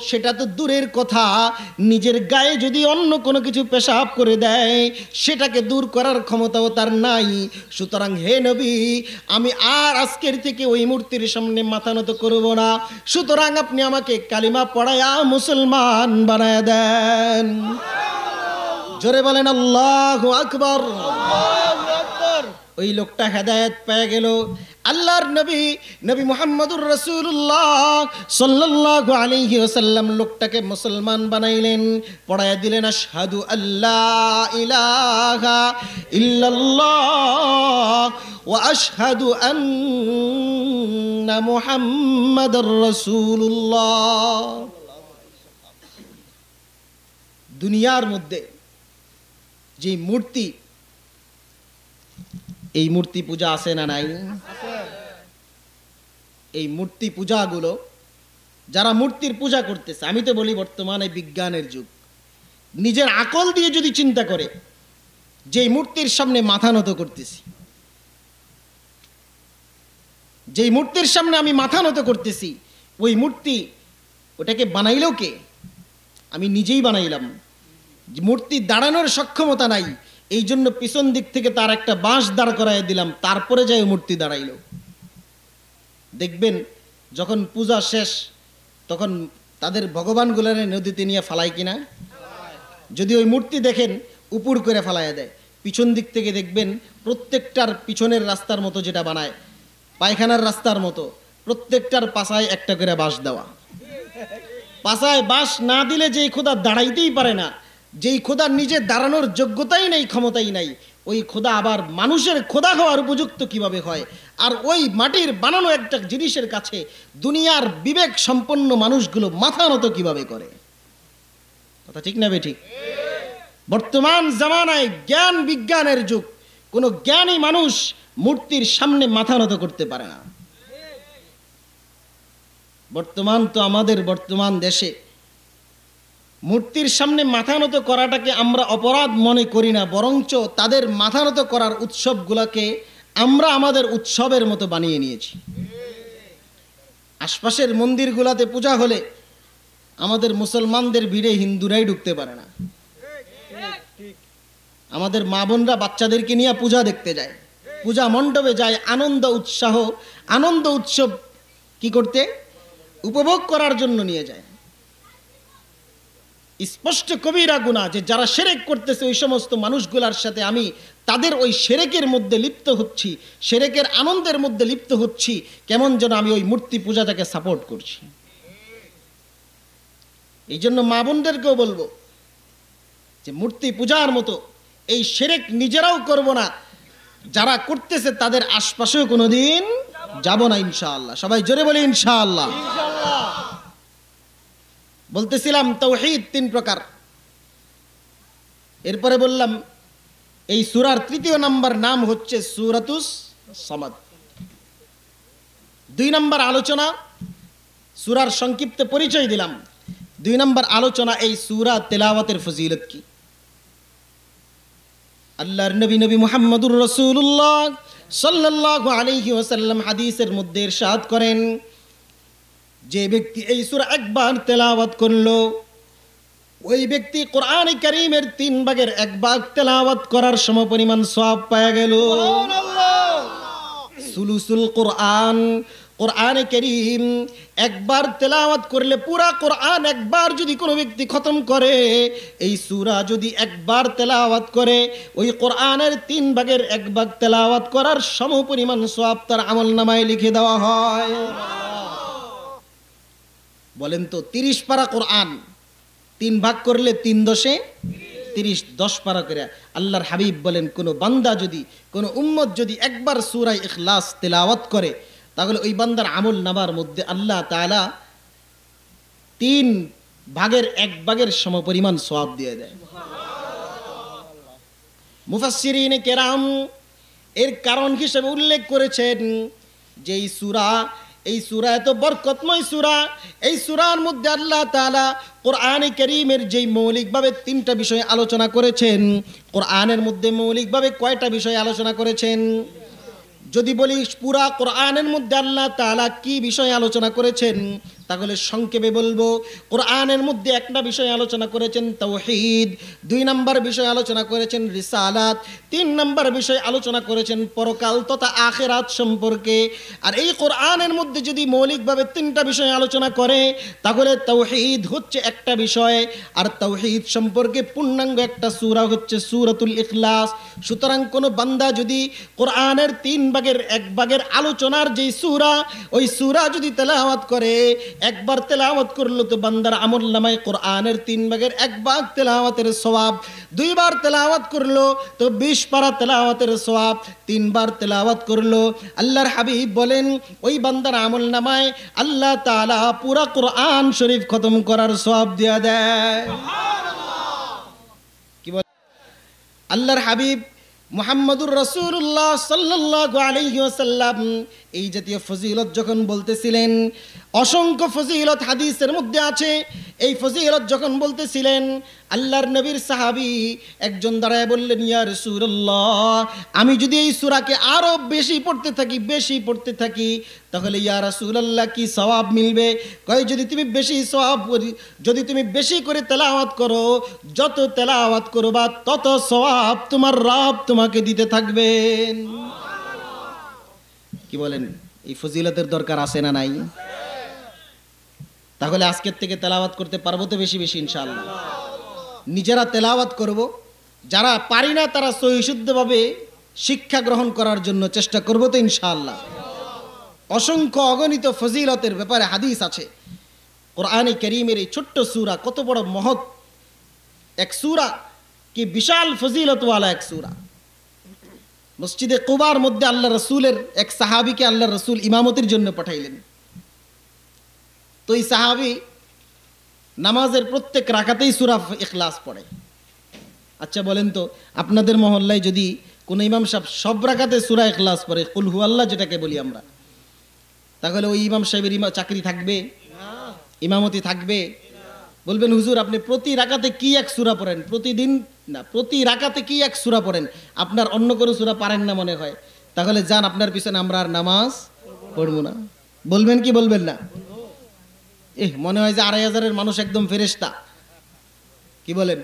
সেটা তো দূরের কথা, নিজের গায়ে যদি অন্য কোনো কিছু পেশাব করে দেয় সেটাকে দূর করার ক্ষমতাও তার নাই। সুতরাং হে নবী, আমি আর আজকের থেকে ওই মূর্তির সামনে মাথা নত করব না। সুতরাং আপনি আমাকে কালিমা পড়ায়া মুসলমান বানায় দেন। জোরে বলেন আল্লাহু আকবার। ওই লোকটা হেদায়েত পেয়ে গেল। আল্লাহর নবী মুহাম্মদুর রাসূলুল্লাহ সাল্লাল্লাহু আলাইহি ওয়াসাল্লাম লোকটাকে মুসলমান বানাইলেন, পড়ায়া দিলেন আশহাদু আল্লা ইলাহা ইল্লাল্লাহ ওয়া আশহাদু আন্না মুহাম্মাদুর রাসূলুল্লাহ। দুনিয়ার মধ্যে যে মূর্তি, এই মূর্তি পূজা আছে না নাই? এই মূর্তি পূজাগুলো যারা মূর্তির পূজা করতেছে, আমি তো বলি বর্তমানে বিজ্ঞানের যুগ, নিজের আকল দিয়ে যদি চিন্তা করে যে মূর্তির সামনে মাথা নত করতেছি, যেই মূর্তির সামনে আমি মাথা নত করতেছি, ওই মূর্তি ওটাকে বানাইলেও কে? আমি নিজেই বানাইলাম। মূর্তি দাঁড়ানোর সক্ষমতা নাই, এই জন্য পিছন দিক থেকে তার একটা বাঁশ দাঁড় করায় দিলাম, তারপরে যাই মূর্তি দাঁড়াইল। দেখবেন যখন পূজা শেষ তখন তাদের ভগবানগুলারে নদীতে নিয়ে ফালায় কিনা? যদি ওই মূর্তি দেখেন উপর করে ফালাইয়া দেয়। পিছন দিক থেকে দেখবেন প্রত্যেকটার পিছনের রাস্তার মতো যেটা বানায়, পায়খানার রাস্তার মতো, প্রত্যেকটার পাশায় একটা করে বাঁশ দেওয়া। পাশায় বাঁশ না দিলে যেই খোদা দাঁড়াইতেই পারে না, যেই খোদা নিজে দাঁড়ানোর যোগ্যতাই নেই, ক্ষমতাই নাই, ওই খোদা আবার মানুষের খোদা হওয়ার উপযুক্ত কিভাবে হয়? আর ওই মাটির বানানো একটা জিনিসের কাছে দুনিয়ার বিবেক সম্পন্ন মানুষগুলো মাথা নত কিভাবে করে? কথা ঠিক না বেঠিক? বর্তমান জামানায় জ্ঞান বিজ্ঞানের যুগ, কোনো জ্ঞানী মানুষ মূর্তির সামনে মাথা নত করতে পারে না। আমাদের বর্তমান দেশে মূর্তির সামনে মাথা নত করাটাকে আমরা অপরাধ মনে করি না, বরঞ্চ তাদের মাথা নত করার উৎসবগুলোকে আমরা আমাদের উৎসবের মতো বানিয়ে নিয়েছি। আশপাশের মন্দিরগুলোতে পূজা হলে আমাদের মুসলমানদের ভিড়ে হিন্দুরাই ঢুকতে পারে না। আমাদের মা বোনরা বাচ্চাদেরকে নিয়ে পূজা দেখতে যায়, পূজা মণ্ডপে যায়, আনন্দ উৎসব কি করতে? উপভোগ করার জন্য নিয়ে যায়। স্পষ্ট কবিরা গুনাহ যে যারা শিরক করতেছে ওই সমস্ত মানুষগুলার সাথে আমি তাদের ওই শিরকের মধ্যে লিপ্ত হচ্ছি, শিরকের আনন্দের মধ্যে লিপ্ত হচ্ছি, কেমন যেন আমি ওই মূর্তি পূজাটাকে সাপোর্ট করছি। এই জন্য মা বোনদেরকেও বলবো যে মূর্তি পূজার মতো এই শিরক নিজেরাও করব না, যারা করতেছে তাদের আশপাশেও কোনোদিন যাব না ইনশাআল্লাহ। সবাই জোরে বলি ইনশাআল্লাহ। বলতেছিলাম তাওহীদ 3 প্রকার। এরপরে বললাম এই সূরার 3য় নাম্বার নাম হচ্ছে সূরাতুস সামাদ। 2 নাম্বার আলোচনা, সূরার সংক্ষিপ্ত পরিচয় দিলাম। 2 নাম্বার আলোচনা এই সূরা তেলাওয়াতের ফজিলত কি। আল্লাহর নবী মুহাম্মদুর রাসূলুল্লাহ সাল্লাল্লাহু আলাইহি ওয়াসাল্লাম হাদিসের মধ্যে ইরশাদ করেন, যে ব্যক্তি এই সূরা একবার তেলাওয়াত করলো ওই ব্যক্তি কোরআন কারীমের 3 ভাগের 1 ভাগ তেলাওয়াত করার সমপরিমাণ সওয়াব পাওয়া গেল। সুবহানাল্লাহ। সুলুসুল কোরআন, কোরআন কারীম একবার তেলাওয়াত করলে পুরা কোরআন একবার যদি কোনো ব্যক্তি খতম করে, এই সূরা যদি একবার তেলাওয়াত করে ওই কোরআনের 3 ভাগের 1 ভাগ তেলাওয়াত করার সমপরিমাণ সওয়াব তার আমলনামায় লিখে দেওয়া হয়। বলেন তো 30 পারা কোরআন 3 ভাগ করলে 3 দশে 30, 10 পারা করে। আল্লাহর হাবিব বলেন কোন বান্দা যদি, কোন উম্মত যদি একবার সূরা ইখলাস তেলাওয়াত করে তাহলে ওই বান্দার আমল নামার মধ্যে আল্লাহ তাআলা 3 ভাগের 1 ভাগের সমপরিমাণ সওয়াব দিয়ে দেয়। মুফাসসিরিনে কেরাম এর কারণ হিসেবে উল্লেখ করেছেন যে এই সূরা এত বরকতময় সূরা, এই সূরার মধ্যে আল্লাহ তাআলা কোরআনে কারীমের যেই মৌলিকভাবে 3টা বিষয় আলোচনা করেছেন, কোরআনের মধ্যে মৌলিকভাবে কয়টা বিষয় আলোচনা করেছেন যদি বলি পুরা কোরআনের মধ্যে আল্লাহ তাআলা কি বিষয় আলোচনা করেছেন তাহলে সংক্ষেপে বলবো, কোরআনের মধ্যে একটা বিষয় আলোচনা করেছেন তাওহীদ, 2 নাম্বার বিষয় আলোচনা করেছেন রিসালাত, 3 নাম্বার বিষয় আলোচনা করেছেন পরকাল তথা আখিরাত সম্পর্কে। আর এই কোরআনের মধ্যে যদি মৌলিকভাবে 3টা বিষয় আলোচনা করে তাহলে তাওহীদ হচ্ছে একটা বিষয়, আর তাওহীদ সম্পর্কে পূর্ণাঙ্গ একটা সূরা হচ্ছে সূরাতুল ইখলাস। সুতরাং কোনো বান্দা যদি কোরআনের 3 ভাগের 1 ভাগের আলোচনার যেই সূরা, ওই সূরা যদি তেলাওয়াত করে, একবার তেলাওয়াত করলো তো বান্দার আমলনামায় কোরআনের 3 ভাগের 1 ভাগ তেলাওয়াতের সওয়াব, 2 বার তেলাওয়াত করলো তো 20 পারা তেলাওয়াতের সওয়াব, 3 বার তেলাওয়াত করলো আল্লাহর হাবিব বলেন ওই বান্দার আমলনামায় আল্লাহ তাআলা পুরা কোরআন শরীফ খতম করার সওয়াব দিয়ে দেয়। সুবহানাল্লাহ। কি বলে আল্লাহর হাবিব মুহাম্মদুর রাসূলুল্লাহ সাল্লাল্লাহু আলাইহি ওয়াসাল্লাম এই জাতীয় ফজিলত যখন বলতেছিলেন, অসংখ্য ফজিলত হাদিসের মধ্যে আছে, এই ফজিলত যখন বলতেছিলেন আল্লাহর নবীর সাহাবী একজন দাঁড়ায় বললেন, ইয়া রাসূলুল্লাহ আমি যদি এই সূরাকে আরো বেশি পড়তে থাকি তাহলে ইয়া রাসূলুল্লাহ কি সওয়াব মিলবে? কয় যদি তুমি বেশি করে তেলাওয়াত করো, যত তেলাওয়াত করবা তত সওয়াব তোমার রব তোমাকে দিতে থাকবেন। কি বলেন, এই ফজিলতের দরকার আছে না নাই? তাহলে আজকের থেকে তেলাওয়াত করতে পারবো তো বেশি বেশি ইনশাআল্লাহ। নিজেরা তেলাওয়াত করব, যারা পারি না তারা সহিশুদ্ধভাবে শিক্ষা গ্রহণ করার জন্য চেষ্টা করব তো ইনশাআল্লাহ। অসংখ্য অগণিত ফজিলতের ব্যাপারে হাদিস আছে। কোরআনে কারীমের এই ছোট্ট সূরা কত বড় মহৎ এক সূরা, কি বিশাল ফজিলতওয়ালা এক সূরা। মসজিদে কুবার মধ্যে আল্লাহ রাসূলের এক সাহাবীকে আল্লাহ রাসূল ইমামতির জন্য পাঠাইলেন। তো এই সাহাবী নামাজের প্রত্যেক রাকাতেই সূরা ইখলাস পড়ে। আচ্ছা বলেন তো আপনাদের মহল্লায় যদি কোন ইমাম সাহেব সব রাকাতে সূরা ইখলাস পড়ে, কুল হুয়াল্লাহ যেটাকে বলি আমরা, তাহলে ওই ইমাম সাহেবের চাকরি থাকবে? ইমামতি থাকবে? বলবেন হুজুর আপনি প্রতি রাকাতে কি এক সূরা পড়েন, প্রতিদিন না প্রতি রাকাতে কি এক সূরা পড়েন, আপনার অন্য কোনো সূরা পারেন না মনে হয়, তাহলে যান আপনার পিছনে আমরা আর নামাজ পড়বো না। বলবেন কি বলবেন না? মনে হয় যে 2500-এর মানুষ একদম ফেরেশতা। কি বলেন,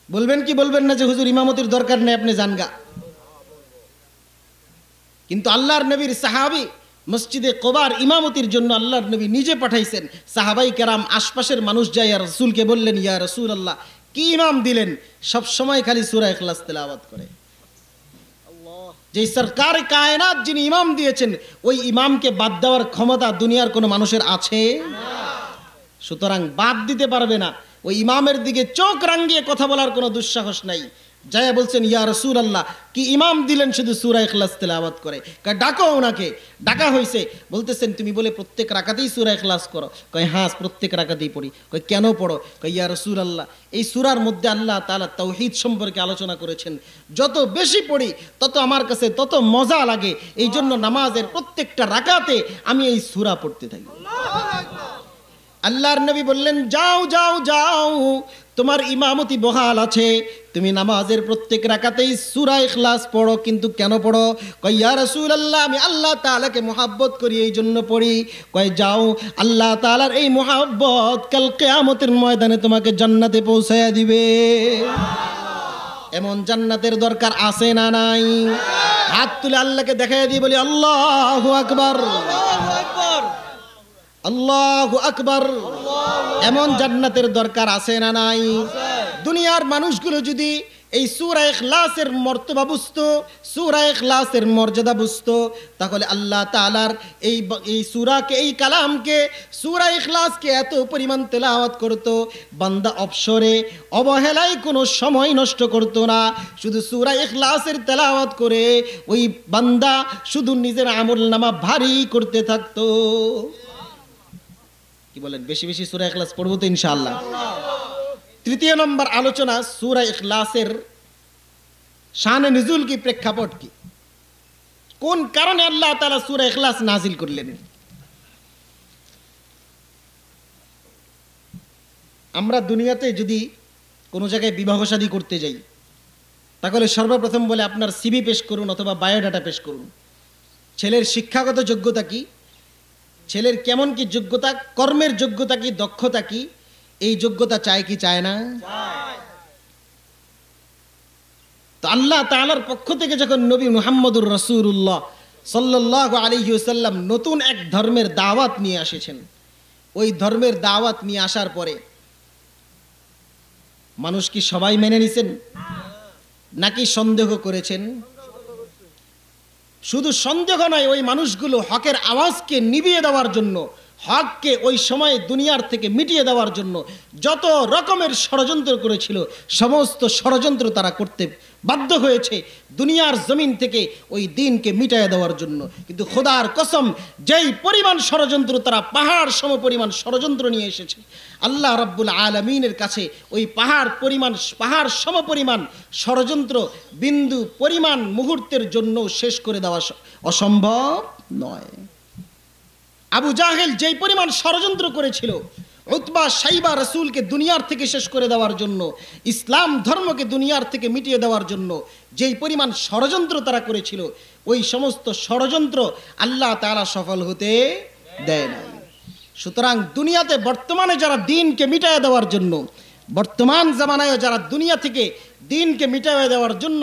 বলবেন কি বলবেন না যে হুজুর ইমামতির দরকার নেই আপনি জানগা? কিন্তু আল্লাহর নবীর সাহাবী মসজিদে কুবার ইমামতির জন্য আল্লাহর নবী নিজে পাঠাইছেন। সাহাবাই কেরাম আশপাশের মানুষ যায় আর রাসূলকে বললেন, ইয়া রাসূলুল্লাহ কি ইমাম দিলেন, সব সময় খালি সূরা ইখলাস তেলাওয়াত করে। যে সরকার কায়নাত যিনি ইমাম দিয়েছেন ওই ইমামকে বাদ দেওয়ার ক্ষমতা দুনিয়ার কোনো মানুষের আছে? সুতরাং বাদ দিতে পারবে না। ওই ইমামের দিকে চোখ রাঙিয়ে কথা বলার কোনো দুঃসাহস নাই। যায়া বলছেন, ইয়া রাসূলুল্লাহ, কি ইমাম দিলেন শুধু সূরা ইখলাস তেলাওয়াত করে? কয় ডাকো ওনাকে। ডাকা হয়েছে, বলতেছেন তুমি বলে প্রত্যেক রাকাতেই সূরা ইখলাস করো? কয় হ্যাঁ, প্রত্যেক রাকাতেই পড়ি। কয় কেন পড়ো? কয় ইয়া রাসূলুল্লাহ, এই সূরার মধ্যে আল্লাহ তাআলা তাওহীদ সম্পর্কে আলোচনা করেছেন, যত বেশি পড়ি তত আমার কাছে তত মজা লাগে, এই জন্য নামাজের প্রত্যেকটা রাকাতে আমি এই সূরা পড়তে থাকি। আল্লাহর নবী বললেন, যাও যাও যাও, তোমার ইমামতি বহাল আছে, তুমি নামাজের প্রত্যেক রাকাতেই সূরা ইখলাস পড়ো। কিন্তু কেন পড়ো? কয় ইয়া রাসূলুল্লাহ, আমি আল্লাহ তাআলাকে মুহাব্বত করি, এই জন্য পড়ি। কয় যাও, আল্লাহ তাআলার এই মুহাব্বত কাল কিয়ামতের ময়দানে তোমাকে জান্নাতে পৌঁছায়া দিবে। এমন জান্নাতের দরকার আছে না নাই? হাত তুলে আল্লাহকে দেখাই দিয়ে বলি আল্লাহু আকবার, আল্লাহু আকবার। এমন জান্নাতের দরকার আছে না নাই? দুনিয়ার মানুষগুলো যদি এই সূরা ইখলাসের মর্তবা বুঝতো, সূরা ইখলাসের মর্যাদা বুঝতো, তাহলে আল্লাহ তাআলার এই সূরাকে, এই কালামকে, সূরা ইখলাসকে এত পরিমাণ তেলাওয়াত করত, বান্দা অবসরে অবহেলায় কোনো সময় নষ্ট করত না। শুধু সূরা ইখলাসের তেলাওয়াত করে ওই বান্দা শুধু নিজের আমলনামা ভারী করতে থাকতো। কি বলেন, বেশি বেশি সূরা ইখলাস পড়বো তো ইনশাআল্লাহ। তৃতীয় নম্বর আলোচনা, সূরা ইখলাসের শানে নুজুল কি, প্রেক্ষাপট কি, কোন কারণে আল্লাহ তাআলা সূরা ইখলাস নাজিল করলেন। আমরা দুনিয়াতে যদি কোনো জায়গায় বিবাহ শাদী করতে যাই, তাহলে সর্বপ্রথম বলে আপনার সিভি পেশ করুন অথবা বায়োডাটা পেশ করুন। ছেলের শিক্ষাগত যোগ্যতা কি, ছেলের কেমন কি যোগ্যতা, কর্মের যোগ্যতা কি, দক্ষতা কি, এই যোগ্যতা চায় কি চায় না? তো আল্লাহ তাআলার পক্ষ থেকে যখন নবী মুহাম্মদুর রাসূলুল্লাহ সাল্লাল্লাহু আলাইহি ওয়াসাল্লাম নতুন এক ধর্মের দাওয়াত নিয়ে এসেছেন, ওই ধর্মের দাওয়াত নিয়ে আসার পরে মানুষ কি সবাই মেনে নিছেন নাকি সন্দেহ করেছেন? শুধু সন্দেহ নয়, ওই মানুষগুলো হকের আওয়াজকে নিভিয়ে দেওয়ার জন্য, হককে ওই সময় দুনিয়ার থেকে মিটিয়ে দেওয়ার জন্য যত রকমের ষড়যন্ত্র করেছিল, সমস্ত ষড়যন্ত্র তারা করতে বাধ্য হয়েছে দুনিয়ার জমিন থেকে ওই দিনকে মিটিয়ে দেওয়ার জন্য। কিন্তু খোদার কসম, যেই পরিমাণ ষড়যন্ত্র, তারা পাহাড় সম পরিমাণ ষড়যন্ত্র নিয়ে এসেছে, আল্লাহ রাব্বুল আলামিনের কাছে ওই পাহাড় সম পরিমাণ ষড়যন্ত্র বিন্দু পরিমাণ মুহূর্তের জন্য শেষ করে দেওয়া অসম্ভব নয়। আবু জাহেল যেই পরিমাণ ষড়যন্ত্র করেছিল উতবা সাইবা রাসূলকে দুনিয়ার থেকে শেষ করে দেওয়ার জন্য, ইসলাম ধর্মকে দুনিয়ার থেকে মিটিয়ে দেওয়ার জন্য যেই পরিমাণ ষড়যন্ত্র তারা করেছিল, ওই সমস্ত ষড়যন্ত্র আল্লাহ তাআলা সফল হতে দেয় নাই। সুতরাং দুনিয়াতে বর্তমানে যারা দিনকে মিটিয়ে দেওয়ার জন্য, বর্তমান জামানায় যারা দুনিয়া থেকে দিনকে মিটিয়ে দেওয়ার জন্য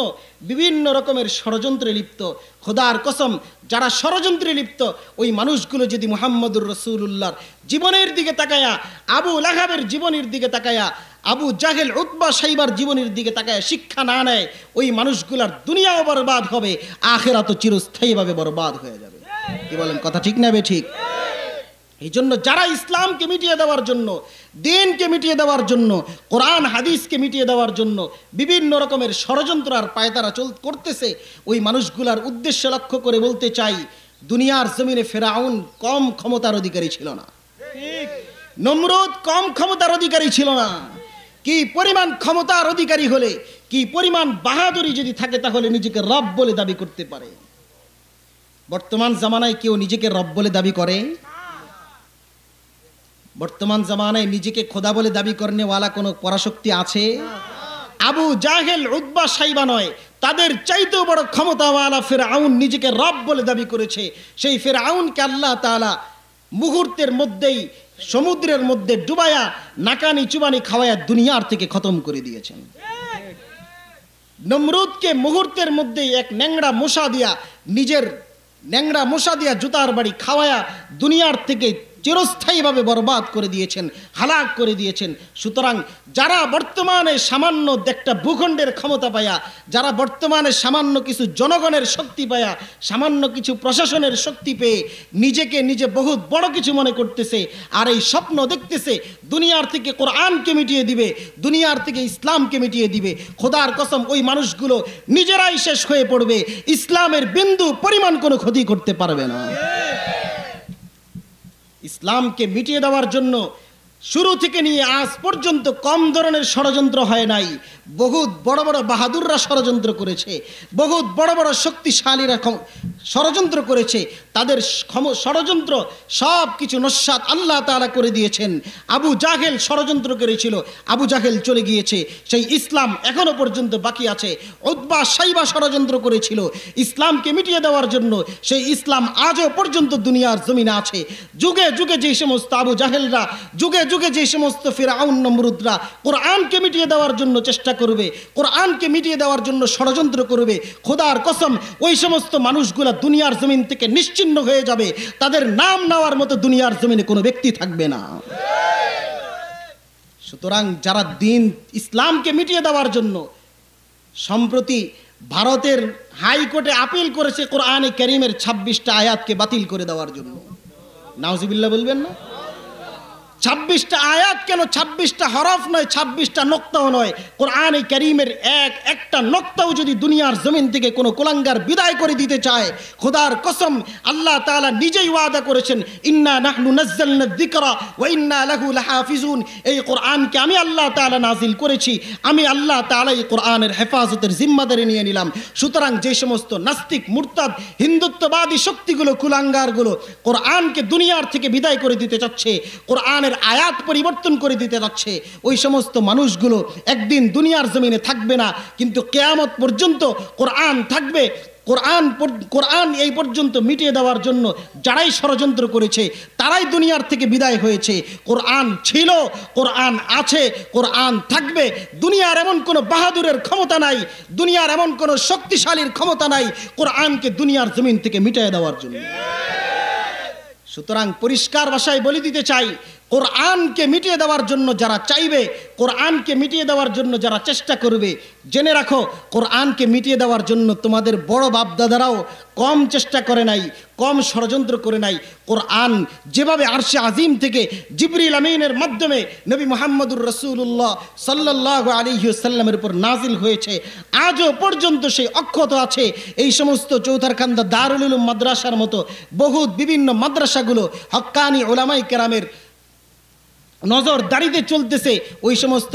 বিভিন্ন রকমের ষড়যন্ত্রে লিপ্ত, খোদার কসম, যারা ষড়যন্ত্রে লিপ্ত, ওই মানুষগুলো যদি মুহাম্মদুর রাসূলুল্লাহর জীবনের দিকে তাকায়া, আবু লাহাবের জীবনের দিকে তাকায়া, আবু জাহেল উতবা সাইবার জীবনের দিকে তাকায়া শিক্ষা না নেয়, ওই মানুষগুলার দুনিয়াও বরবাদ হবে, আখিরাতও চিরস্থায়ীভাবে বরবাদ হয়ে যাবে। কি বলেন, কথা ঠিক না ঠিক? এই জন্য যারা ইসলামকে মিটিয়ে দেওয়ার জন্য, দিনকে মিটিয়ে দেওয়ার জন্য, কোরআন হাদিসকে মিটিয়ে দেওয়ার জন্য বিভিন্ন রকমের ষড়যন্ত্র আর পায়তারা করতেছে, ওই মানুষগুলার উদ্দেশ্য লক্ষ্য করে বলতে চাই, দুনিয়ার জমিনে ফেরাউন কম ক্ষমতার অধিকারী ছিল না, নমরুদ কম ক্ষমতার অধিকারী ছিল না। কি পরিমাণ ক্ষমতার অধিকারী হলে, কি পরিমাণ বাহাদুরি যদি থাকে, তাহলে নিজেকে রব বলে দাবি করতে পারে। বর্তমান জামানায় কেউ নিজেকে রব বলে দাবি করে? বর্তমান জামানায় নিজেকে খোদা বলে দাবি করনেওয়ালা কোনো পরাশক্তি আছে? আবু জাহেল উতবা সাইবা নয়, তাদের চাইতেও বড় ক্ষমতাওয়ালা ফিরআউন নিজেকে রব বলে দাবি করেছে। সেই ফিরআউনকে আল্লাহ তাআলা মুহূর্তের মধ্যেই সমুদ্রের মধ্যে ডুবায়া নাকানি চুবানি খাওয়ায়া দুনিয়ার থেকে খতম করে দিয়েছেন। নমরুদকে মুহূর্তের মধ্যেই এক ন্যাংড়া মশা দিয়া, নিজের ন্যাংড়া মশা দিয়া জুতার বাড়ি খাওয়ায়া দুনিয়ার থেকে চিরস্থায়ীভাবে বরবাদ করে দিয়েছেন, হালাক করে দিয়েছেন। সুতরাং যারা বর্তমানে সামান্য একটা ভূখণ্ডের ক্ষমতা পায়া, যারা বর্তমানে সামান্য কিছু জনগণের শক্তি পায়া, সামান্য কিছু প্রশাসনের শক্তি পেয়ে নিজেকে নিজে বহুত বড় কিছু মনে করতেছে, আর এই স্বপ্ন দেখতেছে দুনিয়ার থেকে কোরআনকে মিটিয়ে দিবে, দুনিয়ার থেকে ইসলামকে মিটিয়ে দিবে, খোদার কসম ওই মানুষগুলো নিজেরাই শেষ হয়ে পড়বে, ইসলামের বিন্দু পরিমাণ কোনো ক্ষতি করতে পারবে না। ইসলামকে মিটিয়ে দেওয়ার জন্য শুরু থেকে নিয়ে আজ পর্যন্ত কম ধরনের ষড়যন্ত্র হয় নাই। বহুত বড় বড় বাহাদুররা ষড়যন্ত্র করেছে, বহুত বড় বড় শক্তিশালীরা ষড়যন্ত্র করেছে। তাদের ষড়যন্ত্র সব কিছু নস্যাৎ আল্লাহ তাআলা করে দিয়েছেন। আবু জাহেল ষড়যন্ত্র করেছিল, আবু জাহেল চলে গিয়েছে, সেই ইসলাম এখনো পর্যন্ত বাকি আছে। উতবা সাইবা ষড়যন্ত্র করেছিল ইসলামকে মিটিয়ে দেওয়ার জন্য, সেই ইসলাম আজও পর্যন্ত দুনিয়ার জমিনে আছে। যুগে যুগে যে সমস্ত আবু জাহেলরা, যুগে যুগে যে সমস্ত ফিরআউন নমরুদরা কোরআনকে মিটিয়ে দেওয়ার জন্য চেষ্টা করবে, কোরআনকে মিটিয়ে দেওয়ার জন্য ষড়যন্ত্র করবে, খোদার কসম ওই সমস্ত মানুষগুলা দুনিয়ার জমিন থেকে নিশ্চিহ্ন হয়ে যাবে। তাদের নাম নেওয়ার মতো দুনিয়ার জমিনে কোনো ব্যক্তি থাকবে না। সুতরাং যারা দিন ইসলামকে মিটিয়ে দেওয়ার জন্য, সম্প্রতি ভারতের হাইকোর্টে আপিল করেছে কোরআনে কারীমের 26টা আয়াতকে বাতিল করে দেওয়ার জন্য। নাউজুবিল্লাহ বলবেন না? 26টা আয়াত কেন, 26টা হরফ নয়, 26টা নোক্তাও নয়, কোরআনে কারীমের একটা নোক্তাও যদি দুনিয়ার জমিন থেকে কোনো কুলাঙ্গার বিদায় করে দিতে চায়, খোদার কসম আল্লাহ তাআলা নিজেই ওয়াদা করেছেন, ইন্না নাহনু নাযালনা যিকরা ওয়া ইন্না লাহু লাহাফিজুন। এই কোরআনকে আমি আল্লাহ তাআলা নাজিল করেছি, আমি আল্লাহ তাআলা এই কোরআনের হেফাজতের জিম্মাদারি নিয়ে নিলাম। সুতরাং যে সমস্ত নাস্তিক, মুরতাদ, হিন্দুত্ববাদী শক্তিগুলো, কুলাঙ্গারগুলো কোরআনকে দুনিয়ার থেকে বিদায় করে দিতে চাচ্ছে, কোরআনের আয়াত পরিবর্তন করে দিতে যাচ্ছে, ওই সমস্ত মানুষগুলো একদিন দুনিয়ার জমিনে থাকবে না, কিন্তু কিয়ামত পর্যন্ত কোরআন থাকবে। কোরআন এই পর্যন্ত মিটিয়ে দেওয়ার জন্য যারাই ষড়যন্ত্র করেছে তারাই দুনিয়ার থেকে বিদায় হয়েছে। কোরআন ছিল, কোরআন আছে, কোরআন থাকবে। দুনিয়ার এমন কোনো বাহাদুরের ক্ষমতা নাই, দুনিয়ার এমন কোনো শক্তিশালীর ক্ষমতা নাই কোরআনকে দুনিয়ার জমিন থেকে মিটিয়ে দেওয়ার জন্য। সুতরাং পরিষ্কার ভাষায় বলে দিতে চাই, কোরআনকে মিটিয়ে দেওয়ার জন্য যারা চাইবে, কোরআনকে মিটিয়ে দেওয়ার জন্য যারা চেষ্টা করবে, জেনে রাখো কোরআনকে মিটিয়ে দেওয়ার জন্য তোমাদের বড় বাপদাদারাও কম চেষ্টা করে নাই, কম ষড়যন্ত্র করে নাই। কোরআন যেভাবে আরশে আজিম থেকে জিবরিল আমিনের মাধ্যমে নবী মুহাম্মদুর রাসূলুল্লাহ সাল্লাল্লাহু আলাইহি ওয়াসাল্লামের উপর নাজিল হয়েছে, আজও পর্যন্ত সেই অক্ষত আছে। এই সমস্ত চৌথারকান্দা দারুল উলুম মাদ্রাসার মতো বহুত বিভিন্ন মাদ্রাসাগুলো হক্কানি উলামায়ে কেরামের নজরদারিতে চলতেছে। ওই সমস্ত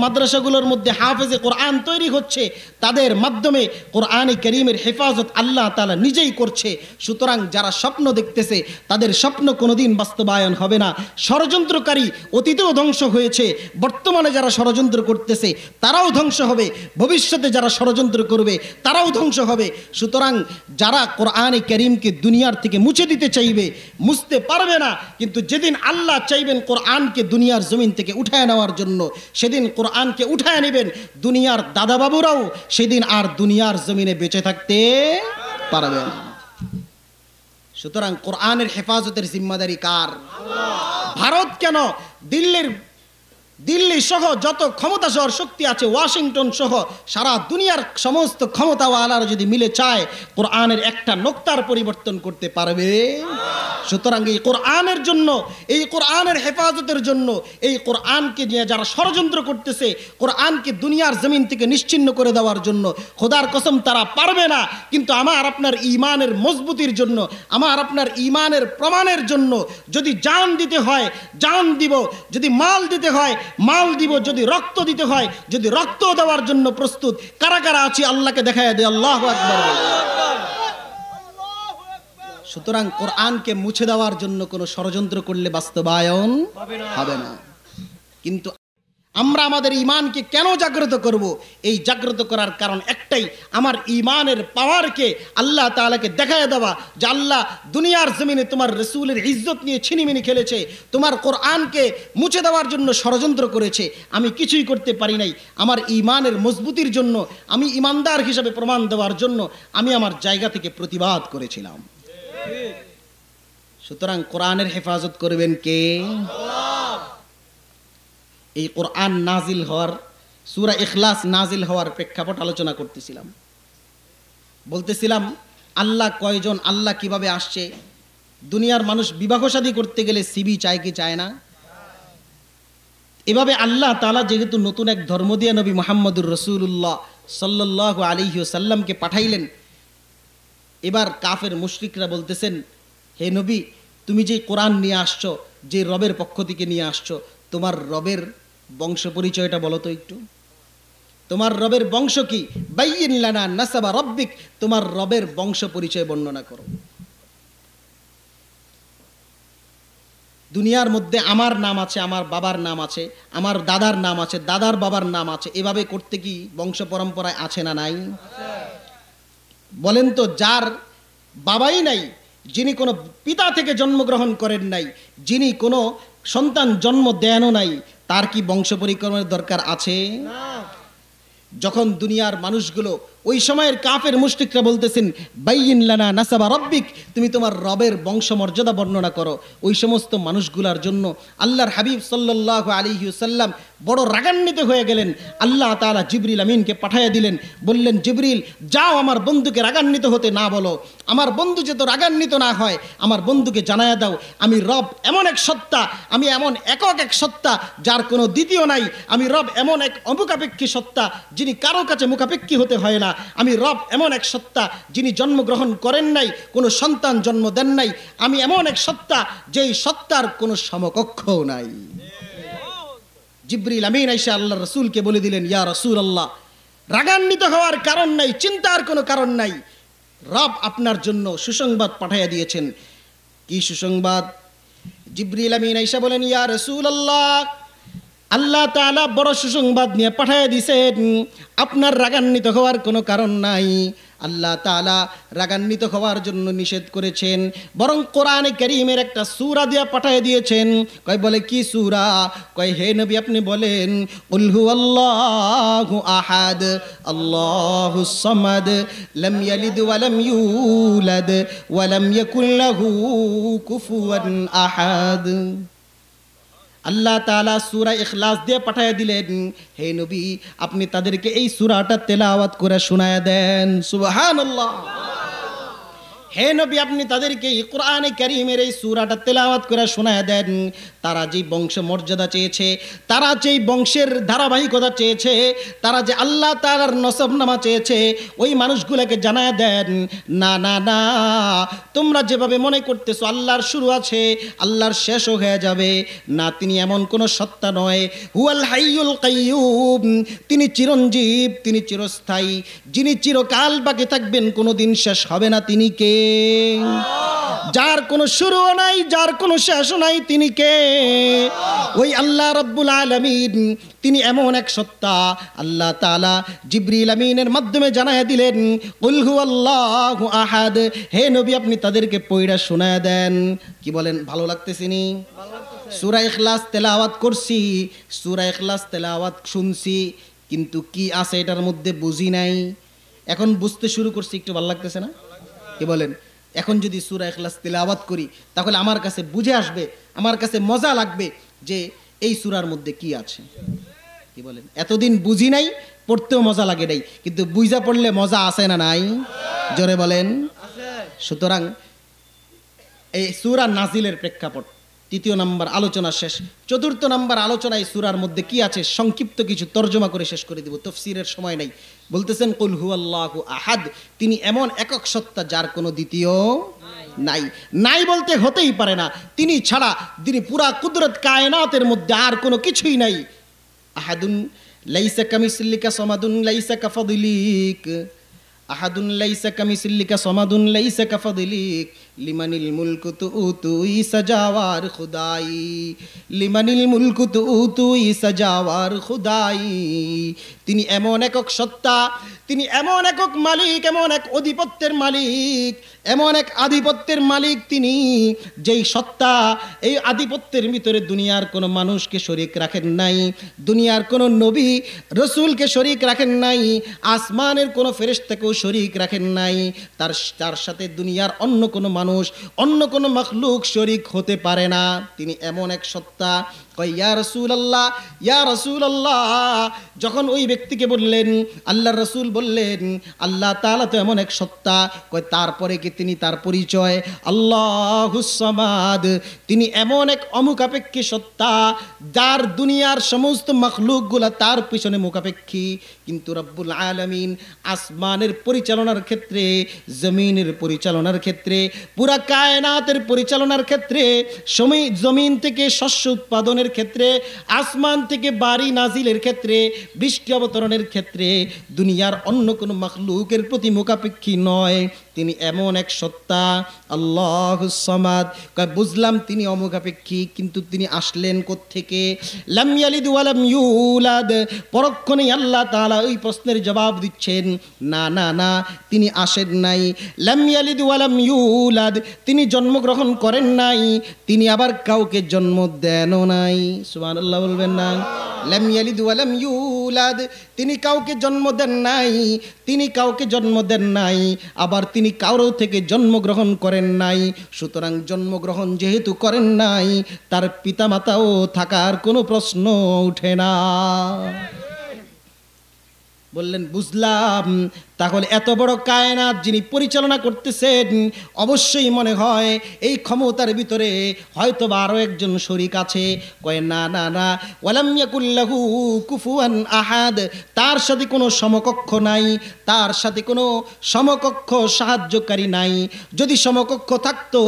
মাদ্রাসাগুলোর মধ্যে হাফেজে কোরআন তৈরি হচ্ছে, তাদের মাধ্যমে কোরআনে কারীমের হেফাজত আল্লাহ তাআলা নিজেই করছে। সুতরাং যারা স্বপ্ন দেখতেছে তাদের স্বপ্ন কোনোদিন বাস্তবায়ন হবে না। ষড়যন্ত্রকারী অতীতেও ধ্বংস হয়েছে, বর্তমানে যারা ষড়যন্ত্র করতেছে তারাও ধ্বংস হবে, ভবিষ্যতে যারা ষড়যন্ত্র করবে তারাও ধ্বংস হবে। সুতরাং যারা কোরআনে কারীমকে দুনিয়ার থেকে মুছে দিতে চাইবে, মুছতে পারবে না। কিন্তু যেদিন আল্লাহ চাইবেন কোরআনকে দুনিয়ার জমিন থেকে উঠায় নেওয়ার জন্য, সেদিন কোরআনকে উঠায় নেবেন। দুনিয়ার দাদাবাবুরাও সেদিন আর দুনিয়ার জমিনে বেঁচে থাকতে পারবে না। সুতরাং কোরআনের হেফাজতের জিম্মাদারি কার? ভারত কেন, দিল্লি সহ যত ক্ষমতাধর শক্তি আছে, ওয়াশিংটন সহ সারা দুনিয়ার সমস্ত ক্ষমতাওয়ালারা যদি মিলে চায় কোরআনের একটা নোক্তার পরিবর্তন করতে পারবে? সুতরাং এই কোরআনের জন্য, এই কোরআনের হেফাজতের জন্য, এই কোরআনকে নিয়ে যারা ষড়যন্ত্র করতেছে, কোরআনকে দুনিয়ার জমিন থেকে নিশ্চিহ্ন করে দেওয়ার জন্য, খোদার কসম তারা পারবে না। কিন্তু আমার আপনার ঈমানের মজবুতির জন্য, আমার আপনার ঈমানের প্রমাণের জন্য যদি জান দিতে হয় জান দিব, যদি মাল দিতে হয় মাল দিব, যদি রক্ত দিতে হয়, যদি রক্ত দেওয়ার জন্য প্রস্তুত। কারা কারা আছি আল্লাহকে দেখায় দে, আল্লাহু আকবার। সুতরাং কোরআনকে মুছে দেওয়ার জন্য কোনো ষড়যন্ত্র করলে বাস্তবায়ন হবে না। কিন্তু আমরা আমাদের ঈমানকে কেন জাগ্রত করব? এই জাগ্রত করার কারণ একটাই, আমার ঈমানের পাওয়ারকে আল্লাহ তাআলাকে দেখায় দেওয়া যে আল্লাহ দুনিয়ার জমিনে তোমার রাসূলের ইজ্জত নিয়ে ছিনিমিনি খেলেছে, তোমার কোরআনকে মুছে দেওয়ার জন্য ষড়যন্ত্র করেছে, আমি কিছুই করতে পারি নাই। আমার ঈমানের মজবুতির জন্য, আমি ঈমানদার হিসাবে প্রমাণ দেওয়ার জন্য আমি আমার জায়গা থেকে প্রতিবাদ করেছিলাম। সুতরাং কোরআনের হেফাজত করবেন কে? এই কোরআন নাজিল হওয়ার, সূরা ইখলাস নাজিল হওয়ার প্রেক্ষাপট আলোচনা করতেছিলাম। বলতেছিলাম আল্লাহ কয়জন, আল্লাহ কিভাবে আসছে। দুনিয়ার মানুষ বিবাহ শাদী করতে গেলে সিবি চায় কি চায় না? এভাবে আল্লাহ তাআলা যেহেতু নতুন এক ধর্ম দিয়ে নবী মুহাম্মদুর রাসূলুল্লাহ সাল্লাল্লাহু আলাইহি ওয়াসাল্লামকে পাঠাইলেন, এবার কাফের মুশরিকরা বলতেছেন, হে নবী, তুমি যে কোরআন নিয়ে আসছো, যে রবের পক্ষ থেকে নিয়ে আসছো, তোমার রবের বংশ পরিচয়টা বলো তো একটু। তোমার রবের বংশ কি? বাইয়িন লানা নাসাবা রব্বিক, তোমার রবের বংশ পরিচয় বর্ণনা করো। দুনিয়ার মধ্যে আমার নাম আছে, আমার বাবার নাম আছে, আমার দাদার নাম আছে, দাদার বাবার নাম আছে, এভাবে করতে কি বংশ পরম্পরায় আছে না নাই? বলেন তো, যার বাবাই নাই, যিনি কোনো পিতা থেকে জন্মগ্রহণ করেন নাই, যিনি কোনো সন্তান জন্ম দেনও নাই, তার কি বংশ পরিক্রমের দরকার আছে? যখন দুনিয়ার মানুষগুলো, ওই সময়ের কাফের মুশরিকরা বলতেছেন, বাইয়িন লানা নাসাবা রব্বিক, তুমি তোমার রবের বংশ মর্যাদা বর্ণনা করো, ওই সমস্ত মানুষগুলোর জন্য আল্লাহর হাবিব সাল্লাল্লাহু আলাইহি ওয়াসাল্লাম বড় রাগান্বিত হয়ে গেলেন। আল্লাহ তাআলা জিবরিল আমিনকে পাঠিয়ে দিলেন, বললেন, জিবরিল যাও, আমার বন্ধুকে রাগান্বিত হতে না বলো, আমার বন্ধু যাতে রাগান্বিত না হয়, আমার বন্ধুকে জানায়া দাও আমি রব এমন এক সত্তা, আমি এমন একক এক সত্তা যার কোনো দ্বিতীয় নাই, আমি রব এমন এক অমুখাপেক্ষী সত্তা যিনি কারো কাছে মুখাপেক্ষী হতে হয় না, আমি রব এমন এক সত্তা যিনি জন্মগ্রহণ করেন নাই, কোনো সন্তান জন্ম দেন নাই, আমি এমন এক সত্তা যেই সত্তার কোনো সমকক্ষও নাই। জিবরিল আমিন আইসা আল্লাহ রাসূলকে বলে দিলেন, ইয়া রাসূলুল্লাহ, রাগান্বিত হওয়ার কারণ নাই, চিন্তার কোনো কারণ নাই, রব আপনার জন্য সুসংবাদ পাঠাইয়া দিয়েছেন। কি সুসংবাদ? জিবরিল আমিন আইসা বলেন, ইয়া রাসূলুল্লাহ, আল্লাহ তাআলা বড় সুসংবাদ নিয়ে পাঠিয়ে দিয়েছেন, আপনার রাগান্বিত হওয়ার কোনো কারণ নাই। আল্লাহ তাআলা রাগান্বিত হওয়ার জন্য নিষেধ করেছেন, বরং কোরআনে কারীমের একটা সূরা দিয়ে পাঠিয়ে দিয়েছেন। কয়, বলে কি সূরা? কয়, হে নবী আপনি বলেন, কুল হুয়াল্লাহু আহাদ আল্লাহুস সামাদ লাম ইয়ালিদ ওয়া লাম ইউলাদ ওয়া লাম ইয়াকুল লাহু কুফুয়ান আহাদ। আল্লাহ তাআলা সূরা ইখলাস দিয়ে পাঠিয়ে দিলেন, হে নবী আপনি তাদেরকে এই সূরাটা তেলাওয়াত করে শোনায়া দেন। সুবহানাল্লাহ। হে নবী আপনি তাদেরকে এই কোরআনে কারীমের এই সূরাটা তেলাওয়াত করে শোনায়া দেন। তারা যে বংশ মর্যাদা চেয়েছে, তারা যেই বংশের ধারাবাহিকতা চেয়েছে, তারা যে আল্লাহ তাআলার নসবনামা চেয়েছে, ওই মানুষগুলোকে জানায়া দেন, না না না, তোমরা যেভাবে মনে করতেছো আল্লাহর শুরু আছে, আল্লাহর শেষও হয়ে যাবে না, তিনি এমন কোনো সত্তা নয়। হুয়াল হাইয়ুল কাইয়ুম, তিনি চিরঞ্জীব, তিনি চিরস্থায়ী, যিনি চিরকাল বাকি থাকবেন, কোনোদিন শেষ হবে না, তিনি কে? যার কোনো শুরুও নাই, যার কোনো শেষও নাই, তিনি কে? ওই আল্লাহ রাব্বুল আলামিন, তিনি এমন এক সত্তা। আল্লাহ তাআলা জিবরিল আমিনের মাধ্যমে জানায়া দিলেন, কুল হুয়াল্লাহু আহাদ, হে নবী আপনি তাদেরকে পড়া শোনায়া দেন। কি বলেন? ভালো লাগতেছে নি? সূরা ইখলাস তেলাওয়াত করছি, সূরা ইখলাস তেলাওয়াত শুনছি, কিন্তু কি আছে এটার মধ্যে বুঝি নাই। এখন বুঝতে শুরু করছি, একটু ভালো লাগতেছে না? কি বলেন? এখন যদি সূরা ইখলাস তেলাওয়াত করি, তাহলে আমার কাছে বুঝে আসবে, আমার কাছে মজা লাগবে যে এই সূরার মধ্যে কি আছে। কি বলেন? এতদিন বুঝি নাই, পড়তেও মজা লাগে নাই, কিন্তু বুঝা পড়লে মজা আছে না নাই? জোরে বলেন। সুতরাং এই সূরা নাজিলের প্রেক্ষাপট, তৃতীয় নম্বর আলোচনা শেষ। চতুর্থ নম্বর আলোচনা, এই সূরার মধ্যে কি আছে সংক্ষিপ্ত কিছু তর্জমা করে শেষ করে দিব, তাফসীরের সময় নাই। বলতেছেন, কুল হুয়াল্লাহু আহাদ, তিনি এমন একক সত্তা যার কোনো দ্বিতীয় নাই। নাই বলতে হতেই পারে না, তিনি ছাড়া, তিনি পুরা কুদরত কায়নাতের মধ্যে আর কোনো কিছুই নাই। আহাদুন লাইসা কামিসলিকা সামাদুন লাইসা কাফাদিলিক, আহাদুন লাইসা কামিসলিকা সামাদুন লাইসা কাফাদিলিক, লিমানিল মুলকু তুই সাজাওয়ার খুদাই, লিমানিল মুলকু তুই সাজাওয়ার খুদাই। তিনি এমন একক সত্তা, তিনি এমন একক মালিক, এমন এক আধিপত্যের মালিক, এমন এক আধিপত্যের মালিক তিনি, যেই সত্তা এই আধিপত্যের ভিতরে দুনিয়ার কোনো মানুষকে শরীক রাখেন নাই, দুনিয়ার কোনো নবী রসুলকে শরীক রাখেন নাই, আসমানের কোনো ফেরেশতাকেও শরীক রাখেন নাই। তার সাথে দুনিয়ার অন্য কোনো মানুষ, অন্য কোনো মখলুক শরীক হতে পারে না। তিনি এমন এক সত্তা। কয় ইয়া রাসূলুল্লাহ, ইয়া রাসূলুল্লাহ। যখন ওই ব্যক্তিকে বললেন, আল্লাহর রাসূল বললেন আল্লাহ তাআলা তো এমন এক সত্তা। কয় তারপরে কি তিনি তার পরিচয় আল্লাহুস সামাদ, তিনি এমন এক অমুখাপেক্ষী সত্তা যার দুনিয়ার সমস্ত মখলুকগুলা তার পিছনে মুখাপেক্ষী, কিন্তু রব্বুল আলামিন আসমানের পরিচালনার ক্ষেত্রে, জমিনের পরিচালনার ক্ষেত্রে, পুরা কায়নাতের পরিচালনার ক্ষেত্রে, জমিন থেকে শস্য উৎপাদনের ক্ষেত্রে, আসমান থেকে বাড়ি নাজিলের ক্ষেত্রে, বৃষ্টি অবতরণের ক্ষেত্রে দুনিয়ার অন্য কোনো মখলুকের প্রতি মুখাপেক্ষী নয়। তিনি এমন এক সত্তা আল্লাহুস সামাদ। বুঝলাম তিনি অমুখাপেক্ষী, কিন্তু তিনি আসলেন কোত্থেকে? লাম ইয়ালিদ ওয়া লাম ইউলাদ। পরক্ষণেই আল্লাহ তাআলা ওই প্রশ্নের জবাব দিচ্ছেন, না না না, তিনি আসেন নাই। লাম ইয়ালিদ ওয়া লাম ইউলাদ, তিনি জন্মগ্রহণ করেন নাই, তিনি আবার কাউকে জন্ম দেনও নাই। সুবহানাল্লাহ বলবেন না? লাম ইয়ালিদ ওয়া লাম ইউলাদ, তিনি কাউকে জন্ম দেন নাই, তিনি কাউকে জন্ম দেন নাই, আবার তিনি কারো থেকে জন্মগ্রহণ করেন নাই। সুতরাং জন্মগ্রহণ যেহেতু করেন নাই, তার পিতামাতাও থাকার কোনো প্রশ্ন ওঠে না। বললেন বুঝলাম, তাহলে এত বড় কায়নাত যিনি পরিচালনা করতেছেন, অবশ্যই মনে হয় এই ক্ষমতার ভিতরে হয়তো বা আরও একজন শরীক আছে। কয় না না না, ওয়ালাম ইয়াকুল লাহু কুফুয়ান আহাদ, তার সাথে কোনো সমকক্ষ নাই, তার সাথে কোনো সমকক্ষ সাহায্যকারী নাই। যদি সমকক্ষ থাকতো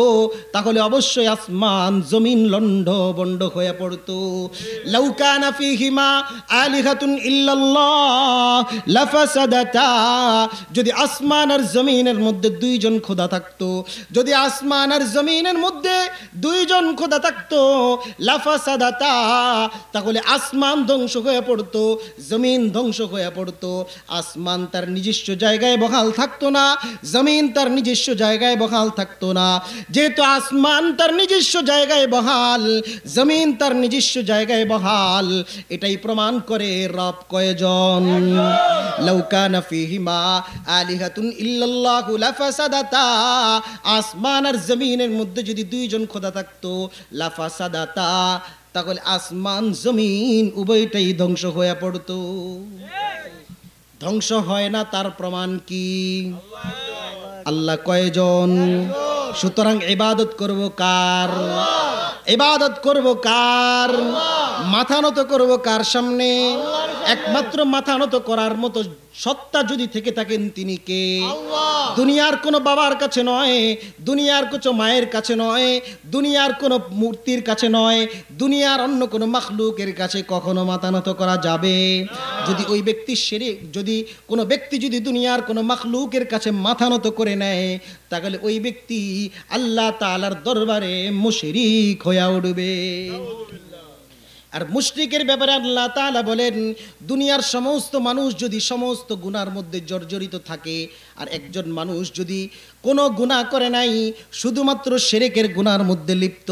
তাহলে অবশ্যই আসমান জমিন লন্ড বন্ড হয়ে পড়তো। লাউ কানা ফীহিমা আলিহাতুন ইল্লাল্লাহ লাফাসাদাতা, যদি আসমান আর জমিনের মধ্যে দুইজন খোদা থাকতো, যদি আসমান আর জমিনের মধ্যে দুইজন খোদা থাকতো, লাফাসাদাতা, তাহলে আসমান ধ্বংস হয়ে পড়তো, জমিন ধ্বংস হয়ে পড়তো। আসমান তার নিজস্ব জায়গায় বহাল থাকতো না, জমিন তার নিজস্ব জায়গায় বহাল থাকতো না। যেহেতু আসমান তার নিজস্ব জায়গায় বহাল, জমিন তার নিজস্ব জায়গায় বহাল, এটাই প্রমাণ করে রব কয়জন। লাউ কানা ফীহিমা আলিহাতুন ইল্লাল্লাহু লাফাসাদাতা, আসমান আর জমিনের মধ্যে যদি দুইজন খোদা থাকতো, লাফাসাদাতা, তাহলে আসমান জমিন উভয়টাই ধ্বংস হয়ে পড়তো। ধ্বংস হয় না, তার প্রমাণ কি? আল্লাহ কয়জন? সুতরাং ইবাদত করব কার? ইবাদত করব কার? মাথা নত করব কার সামনে? একমাত্র মাথা নত করার মতো সত্তা যদি থেকে থাকেন তিনি কে? দুনিয়ার কোনো বাবার কাছে নয়, দুনিয়ার কোনো মায়ের কাছে নয়, দুনিয়ার কোনো মূর্তির কাছে নয়, দুনিয়ার অন্য কোনো মাখলুকের কাছে কখনো মাথা নত করা যাবে? যদি ওই ব্যক্তি যদি কোনো ব্যক্তি যদি দুনিয়ার কোনো মাখলুকের কাছে মাথা নত করে নেয়, তাহলে ওই ব্যক্তি আল্লাহ তাআলার দরবারে মুশরিক হয়ে উঠবে। আর মুশরিকের ব্যাপারে আল্লাহ তাআলা বলেন, দুনিয়ার সমস্ত মানুষ যদি সমস্ত গুনার মধ্যে জর্জরিত থাকে, আর একজন মানুষ যদি কোনো গুনাহ করে নাই, শুধুমাত্র শিরকের গুনার মধ্যে লিপ্ত,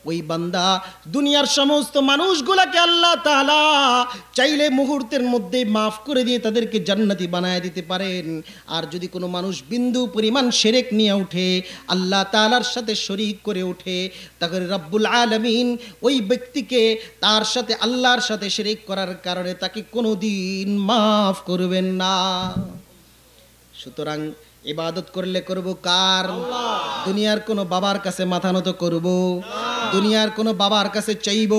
ওই বান্দা দুনিয়ার সমস্ত মানুষগুলাকে আল্লাহ তাআলা চাইলে মুহূর্তের মধ্যে মাফ করে দিয়ে তাদেরকে জান্নাতি বানায় দিতে পারেন। আর যদি কোনো মানুষ বিন্দু পরিমাণ শিরক নিয়ে উঠে, আল্লাহ তাআলার সাথে শরীক করে ওঠে, তাহলে রব্বুল আলামিন ওই ব্যক্তিকে তার সাথে আল্লাহর সাথে শিরক করার কারণে তাকে কোনোদিন মাফ করবেন না। সুতরাং ইবাদত করলে করব কার? দুনিয়ার কোনো বাবার কাছে মাথা নত করব, দুনিয়ার কোনো বাবার কাছে চাইব,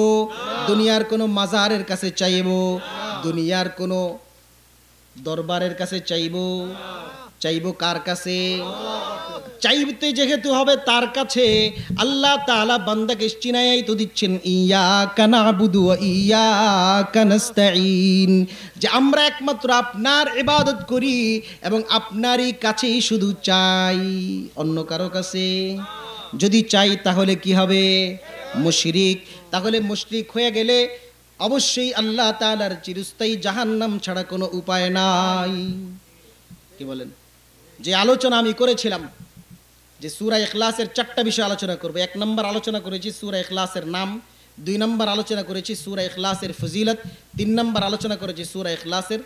দুনিয়ার কোনো মাজারের কাছে চাইব, দুনিয়ার কোনো দরবারের কাছে চাইব? চাইব কার কাছে? চাইতে যেহেতু হবে তার কাছে, আল্লাহ তাআলা বান্দাকে চিনায়াই তো দিচ্ছেন, ইয়াকা নাবুদু ওয়া ইয়াকা নাস্তাঈন, যে আমরা একমাত্র আপনার ইবাদত করি এবং আপনারই কাছেই শুধু চাই, অন্য কারো কাছে যদি চাই তাহলে কি হবে? মুশরিক। তাহলে মুশরিক হয়ে গেলে অবশ্যই আল্লাহ তাআলার চিরস্থায়ী জাহান্নাম ছাড়া কোনো উপায় নাই। কি বলেন? যে আলোচনা আমি করেছিলাম যে সূরা ইখলাসের 4টা বিষয় আলোচনা করব। 1 নম্বর আলোচনা করেছি সূরা ইখলাসের নাম, 2 নম্বর আলোচনা করেছি সূরা ইখলাসের ফজিলত, 3 নম্বর আলোচনা করেছি সূরা ইখলাসের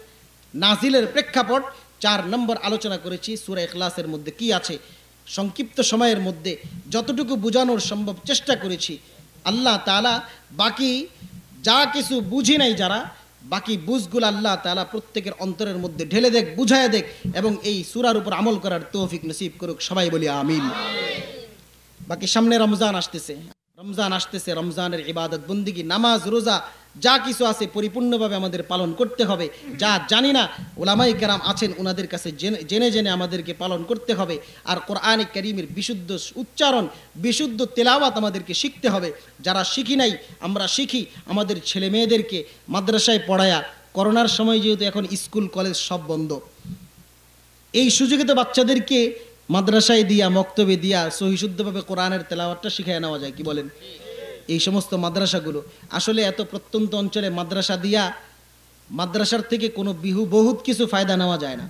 নাজিলের প্রেক্ষাপট, 4 নম্বর আলোচনা করেছি সূরা ইখলাসের মধ্যে কি আছে। সংক্ষিপ্ত সময়ের মধ্যে যতটুকু বোঝানোর সম্ভব চেষ্টা করেছি। আল্লাহ তাআলা বাকি যা কিছু বুঝি নাই যারা, বাকি বুঝগুলো আল্লাহ তাআলা প্রত্যেকের অন্তরের মধ্যে ঢেলে দেখ, বুঝায় দেখ এবং এই সূরার উপর আমল করার তৌফিক নসিব করুক। সবাই বলি আমিন। বাকি সামনে রমজান আসতেছে, রমজানের ইবাদত বন্দিগি, নামাজ, রোজা যা কিছু আছে পরিপূর্ণভাবে আমাদের পালন করতে হবে। যা জানি না উলামায়ে কেরাম আছেন, ওনাদের কাছে জেনে জেনে আমাদেরকে পালন করতে হবে। আর কোরআনে কারীমের বিশুদ্ধ উচ্চারণ, বিশুদ্ধ তেলাওয়াত আমাদেরকে শিখতে হবে। যারা শিখি নাই আমরা শিখি, আমাদের ছেলে মেয়েদেরকে মাদ্রাসায় পড়ায়া, করোনার সময় যেহেতু এখন স্কুল কলেজ সব বন্ধ, এই সুযোগে তো বাচ্চাদেরকে মাদ্রাসায় দিয়া, মক্তবে দিয়া সহিশুদ্ধভাবে কোরআনের তেলাওয়াতটা শিখিয়ে নেওয়া যায়, কি বলেন? এই সমস্ত মাদ্রাসাগুলো আসলে এত প্রত্যন্ত অঞ্চলে মাদ্রাসা দিয়া, মাদ্রাসার থেকে কোনো বহুত কিছু ফায়দা নেওয়া যায় না,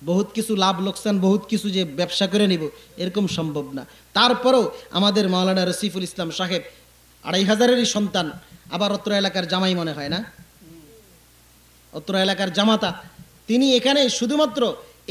বহুত কিছু লাভ লোকসান, বহুত কিছু যে ব্যবসা করে নিব এরকম সম্ভব না। তারপরেও আমাদের মাওলানা রসিফুল ইসলাম সাহেব 2500-এরই সন্তান, আবার অত্র এলাকার জামাই মনে হয় না, অত্র এলাকার জামাতা, তিনি এখানে শুধুমাত্র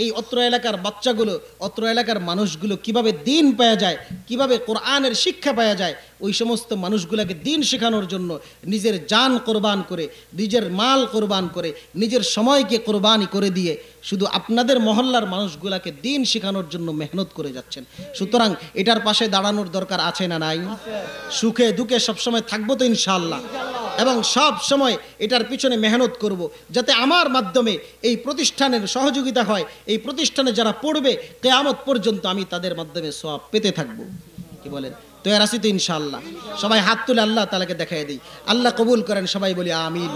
এই অত্র এলাকার বাচ্চাগুলো, অত্র এলাকার মানুষগুলো কিভাবে দিন পাওয়া যায়, কিভাবে কোরআনের শিক্ষা পাওয়া যায়, ওই সমস্ত মানুষগুলোকে দিন শেখানোর জন্য নিজের জান কোরবান করে, নিজের মাল কোরবান করে, নিজের সময়কে কোরবানি করে দিয়ে শুধু আপনাদের মহল্লার মানুষগুলোকে দিন শেখানোর জন্য মেহনত করে যাচ্ছেন। সুতরাং এটার পাশে দাঁড়ানোর দরকার আছে না নাই? সুখে দুঃখে সবসময় থাকবো তো ইনশাআল্লাহ, এবং সব সময় এটার পিছনে মেহনত করব, যাতে আমার মাধ্যমে এই প্রতিষ্ঠানের সহযোগিতা হয়, এই প্রতিষ্ঠানে যারা পড়বে কিয়ামত পর্যন্ত আমি তাদের মাধ্যমে সওয়াব পেতে থাকব। কি বলেন? তৈরি আছি তো ইনশাআল্লাহ? সবাই হাত তুলে আল্লাহ তাআলাকে দেখায় দিই। আল্লাহ কবুল করেন, সবাই বলি আমিন।